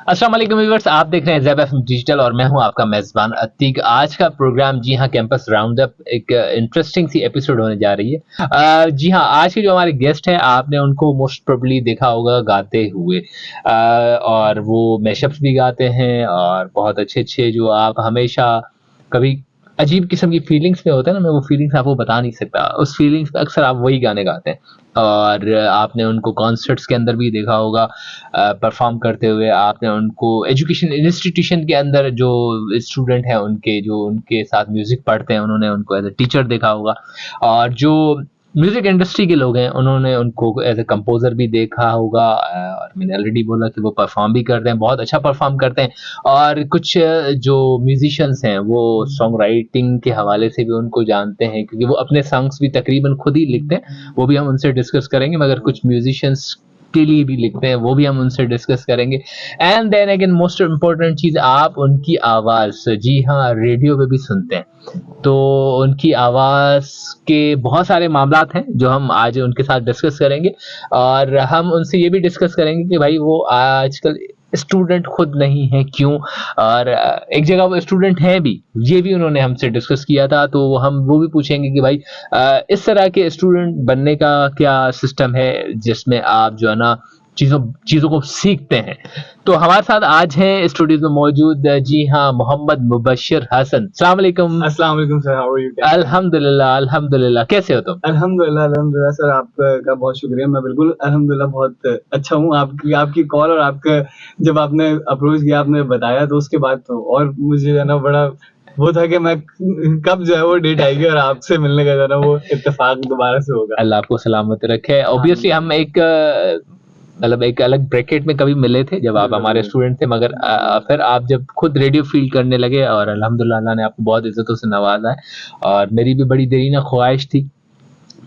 अस्सलाम वालेकुम व्यूअर्स, आप देख रहे हैं ज़ेब एफएम डिजिटल और मैं हूं आपका मेज़बान अतीक। आज का प्रोग्राम जी हां कैंपस राउंड अप एक इंटरेस्टिंग सी एपिसोड होने जा रही है। जी हां, आज के जो हमारे गेस्ट हैं आपने उनको मोस्ट प्रोबेबली देखा होगा गाते हुए। और वो मैशअप्स भी गाते हैं और बहुत अच्छे-अच्छे जो आप हमेशा कभी अजीब किस्म की फीलिंग्स में होते हैं ना, मैं वो फीलिंग्स आपको बता नहीं सकता। उस फीलिंग्स में अक्सर आप वही गाने गाते हैं और आपने उनको कॉन्सर्ट्स के अंदर भी देखा होगा परफॉर्म करते हुए। आपने उनको एजुकेशन इंस्टीट्यूशन के अंदर जो स्टूडेंट हैं उनके जो उनके साथ म्यूजिक पढ़ते हैं उन्होंने उनको एज ए टीचर देखा होगा। और जो म्यूजिक इंडस्ट्री के लोग हैं उन्होंने उनको एज ए कंपोजर भी देखा होगा। और मैंने ऑलरेडी बोला कि वो परफॉर्म भी करते हैं, बहुत अच्छा परफॉर्म करते हैं। और कुछ जो म्यूजिशियंस हैं वो सॉन्ग राइटिंग के हवाले से भी उनको जानते हैं क्योंकि वो अपने सॉन्ग्स भी तकरीबन खुद ही लिखते हैं। वो भी हम उनसे डिस्कस करेंगे, मगर कुछ म्यूजिशियंस के लिए भी लिखते हैं, वो भी हम उनसे डिस्कस करेंगे। And then again most important चीज़, आप उनकी आवाज़ जी हाँ रेडियो पे भी सुनते हैं, तो उनकी आवाज़ के बहुत सारे मामलात हैं जो हम आज उनके साथ डिस्कस करेंगे। और हम उनसे ये भी डिस्कस करेंगे कि भाई वो आजकल स्टूडेंट खुद नहीं है क्यों, और एक जगह वो स्टूडेंट हैं भी, ये भी उन्होंने हमसे डिस्कस किया था। तो हम वो भी पूछेंगे कि भाई इस तरह के स्टूडेंट बनने का क्या सिस्टम है जिसमें आप जो है ना चीज़ों चीज़ों को सीखते हैं। तो हमारे साथ आज हैं स्टूडियो में मौजूद जी हाँ मोहम्मद मुबश्शिर हसन। अस्सलाम वालेकुम। अस्सलाम वालेकुम सर, हाउ आर यू? अल्हम्दुलिल्लाह अल्हम्दुलिल्लाह, कैसे हो तुम? अल्हम्दुलिल्लाह सर, आपका बहुत शुक्रिया। मैं बिल्कुल अल्हम्दुलिल्लाह बहुत अच्छा हूँ। आपकी आपकी कॉल और आपका जब आपने अप्रोच किया, आपने बताया, तो उसके बाद तो और मुझे जो है ना बड़ा वो था कि मैं कब जो है वो डेट आएगी और आपसे मिलने का जो है ना वो इत्तेफाक दोबारा से होगा। अल्लाह आपको सलामत रखे। ऑब्वियसली हम एक मतलब एक अलग ब्रैकेट में कभी मिले थे जब आप हमारे स्टूडेंट थे, मगर फिर आप जब खुद रेडियो फील्ड करने लगे और अल्हम्दुलिल्लाह अल्लाह ने आपको बहुत इज्जतों से नवाजा है। और मेरी भी बड़ी देरीना ख्वाहिश थी,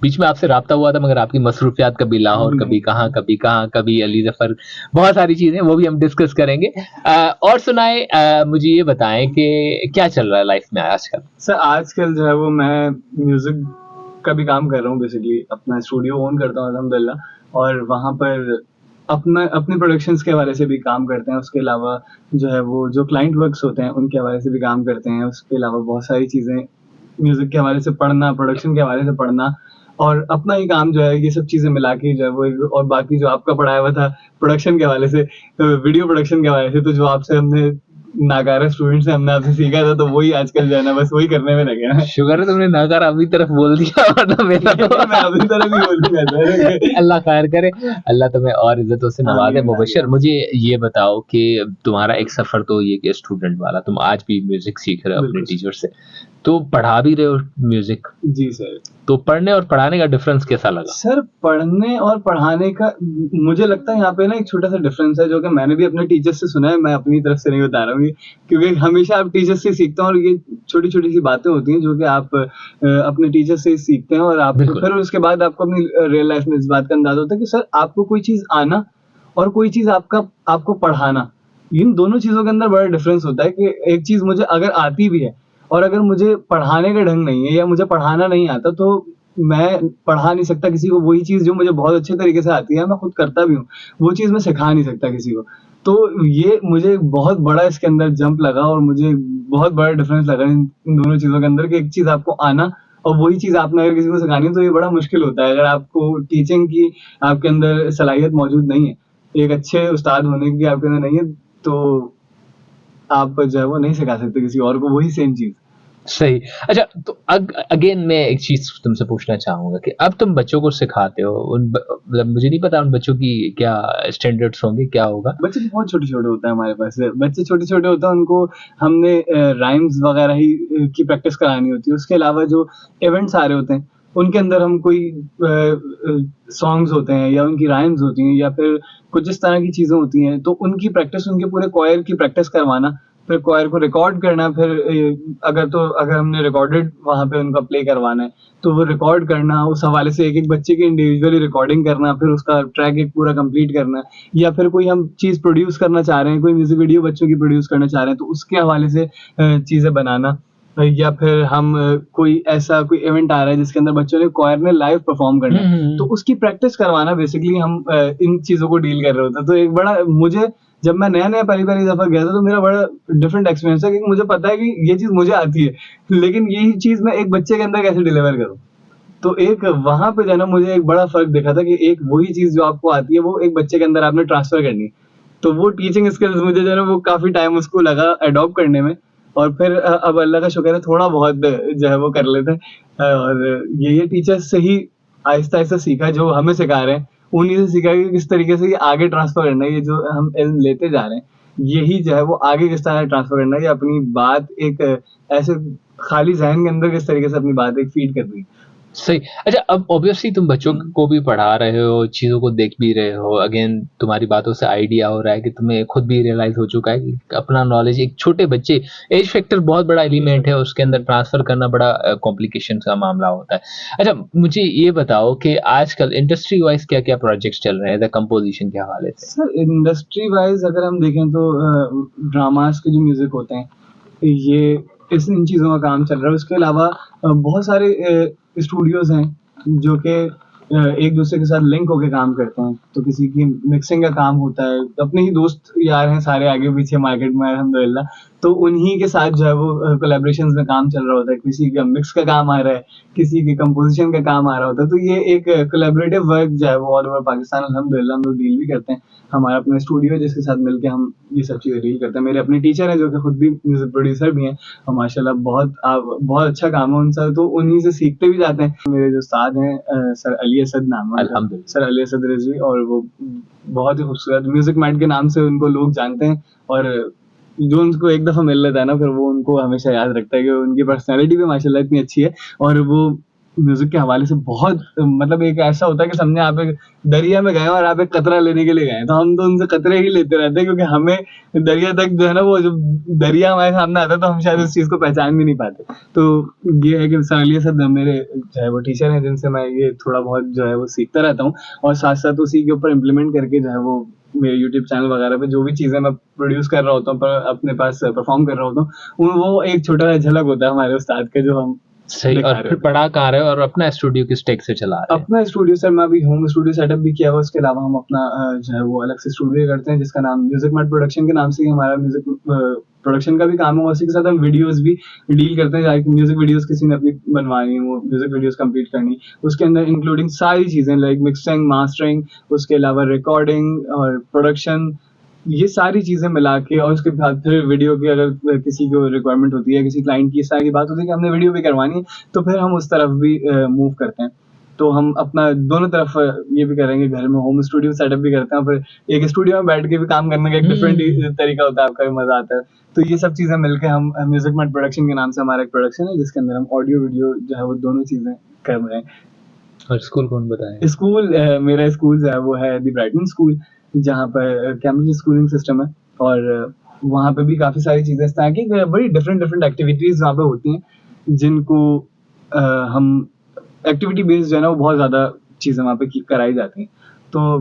बीच में आपसे राब्ता हुआ था, मगर आपकी मसरूफियात कभी लाहौर, कभी कहाँ, कभी अली जफर, बहुत सारी चीज़ें वो भी हम डिस्कस करेंगे। और सुनाए, मुझे ये बताएं कि क्या चल रहा है लाइफ में आजकल? सर आजकल जो है वो मैं म्यूजिक का भी काम कर रहा हूँ। बेसिकली अपना स्टूडियो ओन करता हूँ अल्हम्दुलिल्लाह, और वहाँ पर अपने प्रोडक्शंस के हवाले से भी काम करते हैं। उसके अलावा जो है वो जो क्लाइंट वर्क्स होते हैं उनके हवाले से भी काम करते हैं। उसके अलावा बहुत सारी चीज़ें म्यूजिक के हवाले से पढ़ना, प्रोडक्शन के हवाले से पढ़ना, और अपना ही काम जो है ये सब चीज़ें मिला के जो है वो और बाकी जो आपका पढ़ाया हुआ था प्रोडक्शन के हवाले से, वीडियो प्रोडक्शन के हवाले से, तो जो आपसे हमने नाकारा स्टूडेंट से हमने आपसे सीखा था, तो वही आजकल जो है ना बस वही करने में लगे हैं। शुक्र है तुमने नाकारा अपनी तरफ बोल दिया, वरना मेरा तो मैं अपनी तरफ ही बोलूंगा सर। अल्लाह खैर करे, अल्लाह तुम्हें और इज्जतों से नवाजे। आमीन, मुबश्शिर, आमीन। मुझे ये बताओ कि तुम्हारा एक सफर तो ये कि स्टूडेंट वाला, तुम आज भी म्यूजिक सीख रहे हो अपने बिल्कुल। टीचर से, तो पढ़ा भी रहे हो म्यूजिक, जी सर। तो पढ़ने और पढ़ाने का डिफरेंस कैसा लगा? सर पढ़ने और पढ़ाने का मुझे लगता है यहाँ पे ना एक छोटा सा डिफरेंस है जो कि मैंने भी अपने टीचर से सुना है। मैं अपनी तरफ से नहीं बता रहा हूँ ये, क्योंकि हमेशा आप टीचर से सीखते हैं और ये छोटी छोटी सी बातें होती हैं जो कि आप अपने टीचर से ही सीखते हैं, और आप बिल्कुल। फिर उसके बाद आपको अपनी रियल लाइफ में इस बात का अंदाजा होता है कि सर आपको कोई चीज आना और कोई चीज आपको पढ़ाना, इन दोनों चीजों के अंदर बड़ा डिफरेंस होता है। कि एक चीज मुझे अगर आती भी है और अगर मुझे पढ़ाने का ढंग नहीं है या मुझे पढ़ाना नहीं आता, तो मैं पढ़ा नहीं सकता किसी को। वही चीज़ जो मुझे बहुत अच्छे तरीके से आती है, मैं खुद करता भी हूँ, वो चीज़ मैं सिखा नहीं सकता किसी को। तो ये मुझे बहुत बड़ा इसके अंदर जंप लगा और मुझे बहुत बड़ा डिफरेंस लगा इन दोनों चीज़ों के अंदर, कि एक चीज़ आपको आना और वही चीज़ आपने अगर किसी को सिखानी है, तो ये बड़ा मुश्किल होता है। अगर आपको टीचिंग की आपके अंदर सलाहियत मौजूद नहीं है, एक अच्छे उस्ताद होने की आपके अंदर नहीं है, तो आप जो है वो नहीं सिखा सकते किसी और को वही सेम चीज़। सही। अच्छा, तो अगेन मैं एक चीज़ तुमसे पूछना चाहूँगा कि अब तुम बच्चों को सिखाते हो, मतलब मुझे नहीं पता उन बच्चों की क्या स्टैंडर्ड्स होंगे, क्या होगा? बच्चे तो बहुत छोटे-छोटे होते हैं हमारे पास। बच्चे छोटे-छोटे होते हैं, उनको हमने राइम्स वगैरह ही की प्रैक्टिस करानी होती है। उसके अलावा जो इवेंट्स आ रहे होते हैं, उनके अंदर हम कोई सॉन्ग्स होते हैं या उनकी राइम्स होती हैं या फिर कुछ इस तरह की चीज़ें होती हैं, तो उनकी प्रैक्टिस, उनके पूरे कोयर की प्रैक्टिस करवाना, फिर कोयर को रिकॉर्ड करना, फिर अगर हमने रिकॉर्डेड वहाँ पे उनका प्ले करवाना है, तो वो रिकॉर्ड करना, उस हवाले से एक-एक बच्चे की इंडिविजुअली रिकॉर्डिंग करना, फिर उसका ट्रैक एक पूरा कंप्लीट करना, या फिर कोई हम चीज़ प्रोड्यूस करना चाह रहे हैं, कोई म्यूज़िक वीडियो बच्चों की प्रोड्यूस करना चाह रहे हैं, तो उसके हवाले से चीज़ें बनाना। या फिर हम कोई ऐसा कोई इवेंट आ रहा है जिसके अंदर बच्चों ने कोयर ने लाइव परफॉर्म करना है, तो उसकी प्रैक्टिस करवाना, बेसिकली हम इन चीज़ों को डील कर रहे होते हैं। तो एक बड़ा मुझे जब मैं नया पहली दफा गया था तो मेरा बड़ा डिफरेंट एक्सपीरियंस है, क्योंकि मुझे पता है कि ये चीज मुझे आती है, लेकिन यही चीज मैं एक बच्चे के अंदर कैसे डिलीवर करूँ। तो एक वहां पे जो है ना मुझे एक बड़ा फर्क दिखा था कि एक वही चीज जो आपको आती है वो एक बच्चे के अंदर आपने ट्रांसफर करनी है। तो वो टीचिंग स्किल्स मुझे जो है ना वो काफी टाइम उसको लगा अडॉप्ट करने में, और फिर अब अल्लाह का शुक्र है थोड़ा बहुत जो है वो कर लेते हैं। और ये टीचर्स से ही आहिस्ता आहिस्ता सीखा, जो हमें सिखा रहे हैं उन्हीं से सीखा कि किस तरीके से ये आगे ट्रांसफर करना है, ये जो हम इल्म लेते जा रहे हैं यही जो है वो आगे किस तरह ट्रांसफर करना है, ये अपनी बात एक ऐसे खाली जहन के अंदर किस तरीके से अपनी बात एक फीड करनी है। सही। अच्छा, अब ऑब्वियसली तुम बच्चों को भी पढ़ा रहे हो, चीज़ों को देख भी रहे हो। अगेन तुम्हारी बातों से आइडिया हो रहा है कि तुम्हें खुद भी रियलाइज़ हो चुका है कि अपना नॉलेज एक छोटे बच्चे, एज फैक्टर बहुत बड़ा एलिमेंट है, उसके अंदर ट्रांसफ़र करना बड़ा कॉम्प्लिकेशन का मामला होता है। अच्छा, मुझे ये बताओ कि आजकल इंडस्ट्री वाइज़ क्या-क्या प्रोजेक्ट्स चल रहे हैं द कंपोज़िशन के हवाले से? सर इंडस्ट्री वाइज अगर हम देखें तो ड्रामास के जो म्यूजिक होते हैं ये इन चीज़ों का काम चल रहा है। उसके अलावा बहुत सारे स्टूडियोज हैं जो कि एक दूसरे के साथ लिंक होके काम करते हैं। तो किसी की मिक्सिंग का काम होता है, अपने ही दोस्त यार हैं सारे आगे पीछे मार्केट में अल्हम्दुलिल्लाह, तो उन्हीं के साथ जो है वो कोलैबोरेशंस में काम चल रहा होता है। किसी का मिक्स का काम आ रहा है, किसी के कंपोजिशन का काम आ रहा होता है। तो ये एक कोलैबोरेटिव वर्क जो है वो ऑल ओवर पाकिस्तान अल्हम्दुलिल्लाह हम लोग डील भी करते हैं। हमारा अपना स्टूडियो है जिसके साथ मिलके हम ये सब चीज़ें डील करते हैं। मेरे अपने टीचर हैं जो कि खुद भी म्यूजिक प्रोड्यूसर भी हैं, और माशाल्लाह बहुत अच्छा काम है उनसे, तो उन्हीं से सीखते भी जाते हैं। मेरे जो उस्ताद हैं सर अली असद नाम है उनका, अल्हम्दुलिल्लाह। सर अली असद रिजवी, और वो बहुत ही खूबसूरत म्यूजिक मैट के नाम से उनको लोग जानते हैं। और जो उनको एक दफा मिल लेता है ना फिर वो उनको हमेशा याद रखता है कि उनकी पर्सनैलिटी भी माशाल्लाह इतनी अच्छी है। और वो म्यूजिक के हवाले से बहुत मतलब एक ऐसा होता है कि समझे आप एक दरिया में गए और आप एक कतरा लेने के लिए गए, तो हम तो उनसे कतरे ही लेते रहते हैं, क्योंकि हमें दरिया तक जो है ना वो जब दरिया हमारे सामने आता है तो हम शायद उस चीज को पहचान भी नहीं पाते। तो ये है कि सर अली सर मेरे जो है वो टीचर हैं जिनसे मैं ये थोड़ा बहुत जो है वो सीखता रहता हूँ, और साथ साथ उसी के ऊपर इम्प्लीमेंट करके जो है वो मेरे यूट्यूब चैनल वगैरह पे जो भी चीजें मैं प्रोड्यूस कर रहा होता हूँ, पर अपने पास परफॉर्म कर रहा होता हूँ, वो एक छोटा झलक होता है हमारे उस्ताद का जो हम सही। और फिर पढ़ा कहाँ रहे हो और अपना स्टूडियो किस टेक से चला रहे हैं? अपना स्टूडियो सर मैं अभी होम स्टूडियो सेटअप भी किया हुआ। उसके अलावा हम अपना जो है वो अलग से स्टूडियो करते हैं जिसका नाम म्यूजिक मैट प्रोडक्शन के नाम से ही हमारा म्यूजिक प्रोडक्शन का भी काम है। उसी के साथ हम वीडियोस भी डील करते हैं, जाके म्यूजिक वीडियोस किसी ने अपनी बनवानी है, वो म्यूजिक वीडियोस कंप्लीट करनी, उसके अंदर इंक्लूडिंग सारी चीजें लाइक मिक्सिंग, मास्टरिंग, उसके अलावा रिकॉर्डिंग और प्रोडक्शन, ये सारी चीजें मिला के, और उसके बाद फिर वीडियो की अगर किसी को रिक्वायरमेंट होती है, किसी क्लाइंट की सारी बात होती है कि हमने वीडियो भी करवानी है, तो फिर हम उस तरफ भी मूव करते हैं। तो हम अपना दोनों तरफ ये भी करेंगे, घर में होम स्टूडियो सेटअप भी करते हैं, फिर एक स्टूडियो में बैठ के भी काम करने का एक डिफरेंट तरीका होता है, आपका भी मजा आता है। तो ये सब चीजें मिलकर हम म्यूजिक मैट प्रोडक्शन के नाम से हमारा एक प्रोडक्शन है जिसके अंदर हम ऑडियो वीडियो जो है वो दोनों चीजें कर रहे हैं। और स्कूल कौन बताया? स्कूल मेरा स्कूल जो है वो है द ब्राइटन स्कूल, जहाँ पर कैम्ब्रिज स्कूलिंग सिस्टम है, और वहाँ पे भी काफ़ी सारी चीज़ें इस तरह की बड़ी डिफरेंट एक्टिविटीज़ वहाँ पे होती हैं, जिनको हम एक्टिविटी बेस्ड जो है ना वो बहुत ज़्यादा चीज़ें वहाँ पे कराई जाती हैं। तो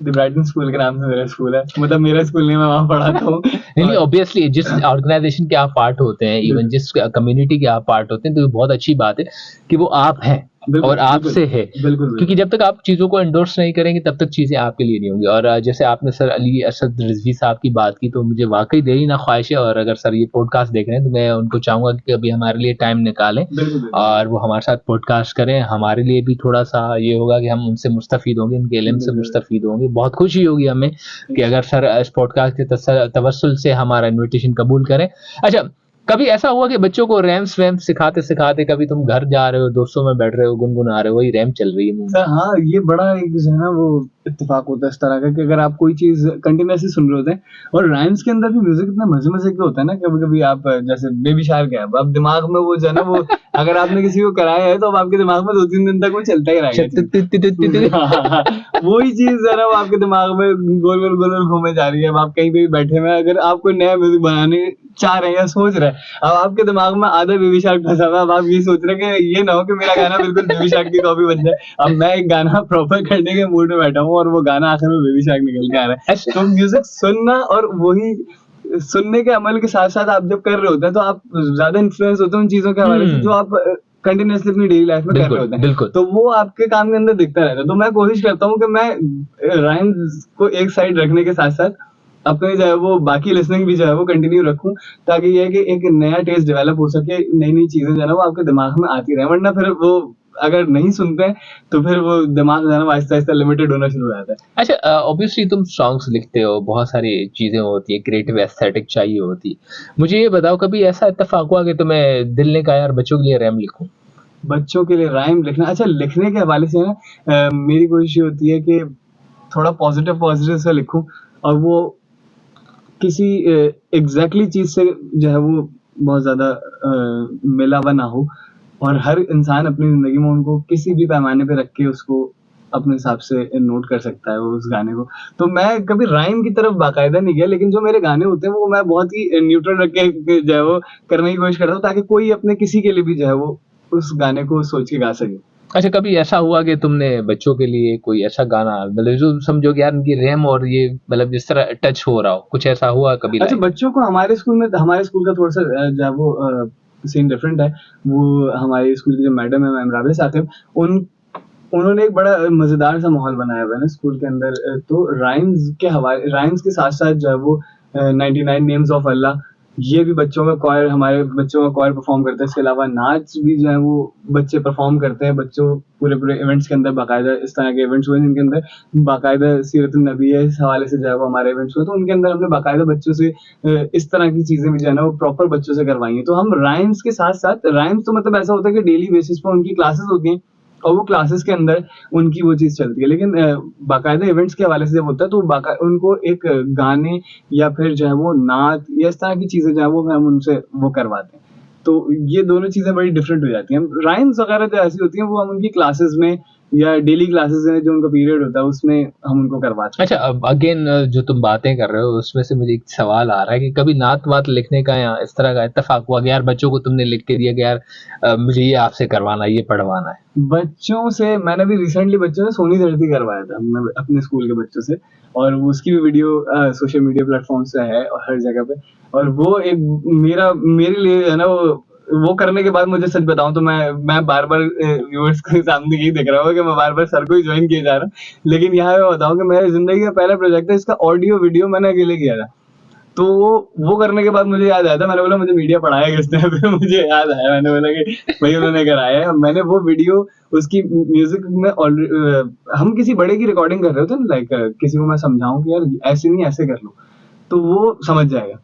द ब्राइटन स्कूल के नाम से मेरा स्कूल है, मतलब मेरा स्कूल नहीं, मैं वहाँ पढ़ाता हूँ। नहीं, ऑब्वियसली जिस ऑर्गेनाइजेशन के आप पार्ट होते हैं, इवन जिस कम्युनिटी के आप पार्ट होते हैं, तो ये बहुत अच्छी बात है कि वो आप हैं और आपसे है, क्योंकि जब तक आप चीज़ों को एंडोर्स नहीं करेंगे तब तक चीज़ें आपके लिए नहीं होंगी। और जैसे आपने सर अली असद रिजवी साहब की बात की, तो मुझे वाकई दिली ना ख्वाहिश है, और अगर सर ये पॉडकास्ट देख रहे हैं तो मैं उनको चाहूँगा कि कभी हमारे लिए टाइम निकालें और वो हमारे साथ पॉडकास्ट करें। हमारे लिए भी थोड़ा सा ये होगा कि हम उनसे मुस्तफ़ीद होंगे, उनके इल्म से मुस्तफ़ीद होंगे। बहुत खुशी होगी हमें कि अगर सर इस पॉडकास्ट के तवस्सुल से हमारा इन्विटेशन कबूल करें। अच्छा, कभी ऐसा हुआ कि बच्चों को रैम्स वैम्स सिखाते-सिखाते कभी तुम घर जा रहे हो, दोस्तों में बैठ रहे हो, गुनगुना रहे हो, वही रैम चल रही है मुँह में? हाँ, ये बड़ा एक जो है ना वो इत्तेफ़ाक होता है इस तरह का कि अगर आप कोई चीज़ कंटीन्यूअसली सुन रहे होते हैं, और राइम्स के अंदर भी म्यूज़िक इतना मज़े-मज़े का होता है ना, कभी-कभी आप जैसे बेबी शार्क है, अब दिमाग में वो जो है ना वो अगर आपने किसी को कराया है तो अब आपके दिमाग में 2-3 दिन तक वो चलता ही रहेगा। हाँ, वही चीज़ जो है ना वो आपके दिमाग में गोल-गोल घूमे जा रही है। अब आप कहीं पे भी बैठे हुए हैं, अगर आप कोई नया म्यूज़िक बनाने चाह रहे हैं या सोच रहे हैं, अब आपके दिमाग में आधा बेबी शार्क फंसा हुआ है। अब आप ये सोच रहे हैं कि ये ना हो कि मेरा गाना बिल्कुल बेबी शार्क की कॉपी बन जाए। अब मैं एक गाना प्रॉपर करने के मूड में बैठा हूँ और वो गाना आखिर में बेबी शार्क निकल के आ रहा है। तो म्यूजिक सुनना और वही सुनने के अमल के साथ साथ आप जब कर रहे होते हैं तो आप ज्यादा इन्फ्लुएंस होते हैं उन चीजों के हवाले से जो आप कंटिन्यूअसली अपनी डेली लाइफ में कर रहे होते हैं। बिल्कुल। तो वो आपके काम के अंदर दिखता रहता है। तो मैं कोशिश करता हूँ कि मैं राइम्स को एक साइड रखने के साथ साथ अपने जो है वो बाकी लिसनिंग भी जो है वो कंटिन्यू रखूं, ताकि ये है कि एक नया टेस्ट डेवलप हो सके, नई नई चीजें जो है ना वो आपके दिमाग में आती रहे, वरना फिर वो अगर नहीं सुनते हैं तो फिर वो दिमाग जो है ना आहिस्ता आहिस्ता लिमिटेड होना शुरू हो जाता है। अच्छा, ऑब्वियसली तुम सॉन्ग्स लिखते हो, बहुत सारी चीजें होती है, क्रिएटिव एस्थेटिक चाहिए होती है। मुझे ये बताओ, कभी ऐसा इत्तेफाक हुआ कि तुम्हें दिल ने कहा यार बच्चों के लिए रैम लिखूं? बच्चों के लिए राइम लिखना, अच्छा लिखने के हवाले से ना मेरी कोशिश ये होती है कि थोड़ा पॉजिटिव पॉजिटिव सा लिखूं, और वो किसी एग्जैक्टली चीज से जो है वो बहुत ज्यादा मिला हुआ ना हो, और हर इंसान अपनी जिंदगी में उनको किसी भी पैमाने पे रख के उसको अपने हिसाब से नोट कर सकता है वो उस गाने को। तो मैं कभी राइम की तरफ बाकायदा नहीं गया, लेकिन जो मेरे गाने होते हैं वो मैं बहुत ही न्यूट्रल रख के जो है वो करने की कोशिश करता हूँ, ताकि कोई अपने किसी के लिए भी जो है वो उस गाने को सोच के गा सके। अच्छा, कभी ऐसा हुआ कि तुमने बच्चों के लिए कोई ऐसा गाना, मतलब जो समझो कि यार उनकी रैम और ये मतलब जिस तरह टच हो रहा हो, कुछ ऐसा हुआ कभी अच्छा, लाइफ? बच्चों को हमारे स्कूल का थोड़ा सा जो है वो सीन डिफरेंट है। वो हमारे स्कूल की जो मैडम है, मैम राबिया साहब, उन उन्होंने एक बड़ा मजेदार सा माहौल बनाया हुआ है ना स्कूल के अंदर। तो राइम्स के साथ साथ जो है वो 99 नेम्स ऑफ अल्लाह, ये भी बच्चों का कॉयर, हमारे बच्चों का कॉयर परफॉर्म करता है। इसके अलावा नाच भी जो है वो बच्चे परफॉर्म करते हैं। बच्चों पूरे पूरे इवेंट्स के अंदर बाकायदा इस तरह के इवेंट्स हुए जिनके अंदर बाकायदा सीरत नबी है, इस हवाले से जो है वो हमारे इवेंट्स हुए, तो उनके अंदर हमने बाकायदा बच्चों से इस तरह की चीजें भी जो है ना वो प्रॉपर बच्चों से करवाई हैं। तो हम राइम्स के साथ साथ, राइम्स तो मतलब ऐसा होता है कि डेली बेसिस पर उनकी क्लासेस होती हैं, और वो क्लासेस के अंदर उनकी वो चीज़ चलती है। लेकिन बाकायदा इवेंट्स के हवाले से जब होता है तो बाका उनको एक गाने या फिर जो है वो नात या इस तरह की चीज़ें जो है वो हम उनसे वो करवाते हैं। तो ये दोनों चीज़ें बड़ी डिफरेंट हो जाती हैं। राइम्स वगैरह जो ऐसी होती हैं वो हम उनकी क्लासेस में या डेली क्लासेस में जो उनका पीरियड होता है उसमें हम उनको करवाते हैं। अच्छा, अब अगेन जो तुम बातें कर रहे हो उसमें से मुझे एक सवाल आ रहा है कि कभी नात वात लिखने का या इस तरह का इत्तेफाक हुआ कि यार बच्चों को तुमने लिख के दिया कि यार मुझे ये आपसे करवाना है, ये पढ़वाना है? बच्चों से मैंने भी रिसेंटली बच्चों से सोनी धरती करवाया था, मैं अपने स्कूल के बच्चों से, और उसकी भी वीडियो सोशल मीडिया प्लेटफॉर्म्स पे है और हर जगह पे। और वो एक मेरे लिए है ना वो करने के बाद मुझे सच बताऊं तो मैं बार बार व्यूअर्स के सामने यही देख रहा हूँ कि मैं बार बार सर को ही ज्वाइन किए जा रहा हूँ। लेकिन यहाँ मैं बताऊं कि मेरी जिंदगी का पहला प्रोजेक्ट है, इसका ऑडियो वीडियो मैंने अकेले किया था। तो वो करने के बाद मुझे याद आया था, मैंने बोला मुझे मीडिया पढ़ाया किसने? फिर मुझे याद आया, मैंने बोला कि भाई उन्होंने कराया है। मैंने वो वीडियो उसकी म्यूजिक में हम किसी बड़े की रिकॉर्डिंग कर रहे होते ना, लाइक किसी को मैं समझाऊं कि यार ऐसे नहीं ऐसे कर लो, तो वो समझ जाएगा।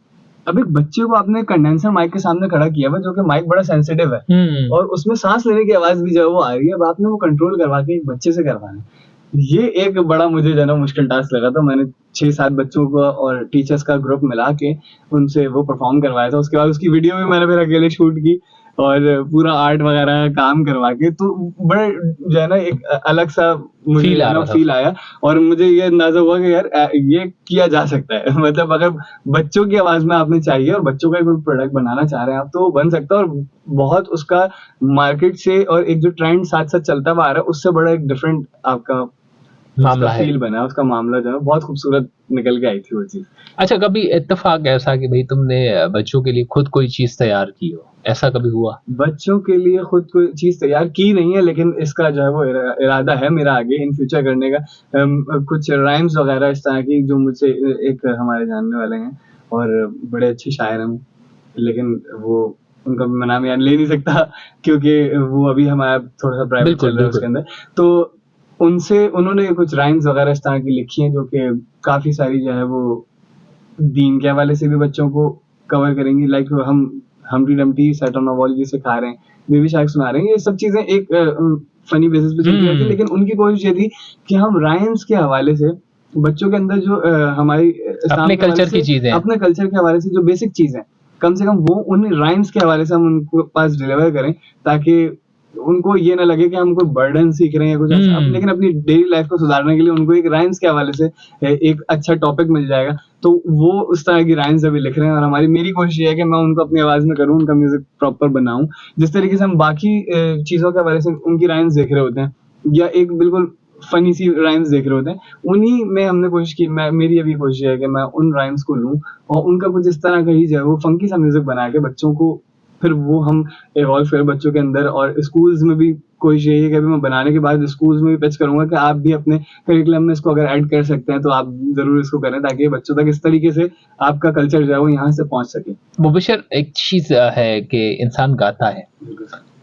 अब एक बच्चे को आपने कंडेंसर माइक के सामने खड़ा किया हुआ, जो कि माइक बड़ा सेंसिटिव है और उसमें सांस लेने की आवाज भी जो है वो आ रही है। अब आपने वो कंट्रोल करवा के एक बच्चे से करवाना है, ये एक बड़ा मुझे जो है ना मुश्किल टास्क लगा था। मैंने 6-7 बच्चों को और टीचर्स का ग्रुप मिला के उनसे वो परफॉर्म करवाया था। उसके बाद उसकी वीडियो भी मैंने फिर अकेले शूट की और पूरा आर्ट वगैरह काम करवा के, तो बड़ा जो है ना एक अलग सा मुझे फील जो आ है ना रहा था फील आया। और मुझे ये अंदाजा हुआ कि यार ये किया जा सकता है। मतलब अगर बच्चों की आवाज में आपने चाहिए और बच्चों का कोई प्रोडक्ट बनाना चाह रहे हैं आप, तो वो बन सकता है। और बहुत उसका मार्केट से और एक जो ट्रेंड साथ साथ चलता हुआ आ रहा है उससे बड़ा एक डिफरेंट आपका उसका मामला है। फील बना, उसका मामला जो है बहुत खूबसूरत निकल के आई थी वो चीज। अच्छा, कभी इत्तेफाक ऐसा कि भाई तुमने बच्चों के लिए खुद कोई चीज तैयार की हो, ऐसा कभी हुआ? बच्चों के लिए खुद कोई चीज तैयार की नहीं है, लेकिन इसका जो है वो इरादा है मेरा आगे इन फ्यूचर करने का। कुछ राइम्स वगैरह इस तरह की जो मुझसे एक हमारे जानने वाले हैं और बड़े अच्छे शायर हैं, लेकिन वो उनका मैं नाम याद ले नहीं सकता क्योंकि वो अभी हमारा थोड़ा सा प्राइवेट बिल्कुल, चल रहा है उसके अंदर। तो उनसे उन्होंने कुछ राइम्स वगैरह इस तरह की लिखी हैं जो कि काफी सारी जो है वो दीन के हवाले से भी बच्चों को कवर करेंगी। लाइक हम Humpty Dumpty set on a wall ये सिखा रहे हैं, बेबी शार्क सुना रहे हैं, ये सब चीजें एक फनी बेसिस पे चलती रहती है। लेकिन उनकी कोशिश ये थी कि हम राइम्स के हवाले से बच्चों के अंदर जो हमारी इस्लाम अपने के हवाले कल्चर की से, चीजें। अपने कल्चर के हवाले से जो बेसिक चीज है, कम से कम वो उन राइम्स के हवाले से हम उनको पास डिलीवर करें, ताकि उनको ये ना लगे कि हम कोई बर्डन सीख रहे हैं या कुछ ऐसा। लेकिन अपनी डेली लाइफ को सुधारने के लिए उनको एक राइम्स के हवाले से एक अच्छा टॉपिक मिल जाएगा। तो वो उस तरह की राइम्स अभी लिख रहे हैं और मेरी कोशिश ये है कि मैं उनको अपनी आवाज में करूँ, उनका म्यूजिक प्रॉपर बनाऊं। जिस तरीके से हम बाकी चीजों के हवाले से उनकी राइम्स देख रहे होते हैं या एक बिल्कुल फनी सी राइम्स देख रहे होते हैं, उन्हीं में हमने कोशिश की, मेरी अभी कोशिश है कि मैं उन राइम्स को लूं और उनका कुछ इस तरह का ही जो है वो फंकी सा म्यूजिक बना के बच्चों को फिर वो हम इवॉल्व करें बच्चों के अंदर और स्कूल्स में भी कोशिश यही है कि अभी मैं बनाने के बाद स्कूल्स में भी पिच करूंगा कि आप भी अपने करिकुलम में इसको अगर ऐड कर सकते हैं तो आप जरूर इसको करें, ताकि बच्चों तक इस तरीके से आपका कल्चर जो है वो यहाँ से पहुंच सके। मुबशर, एक चीज है कि इंसान गाता है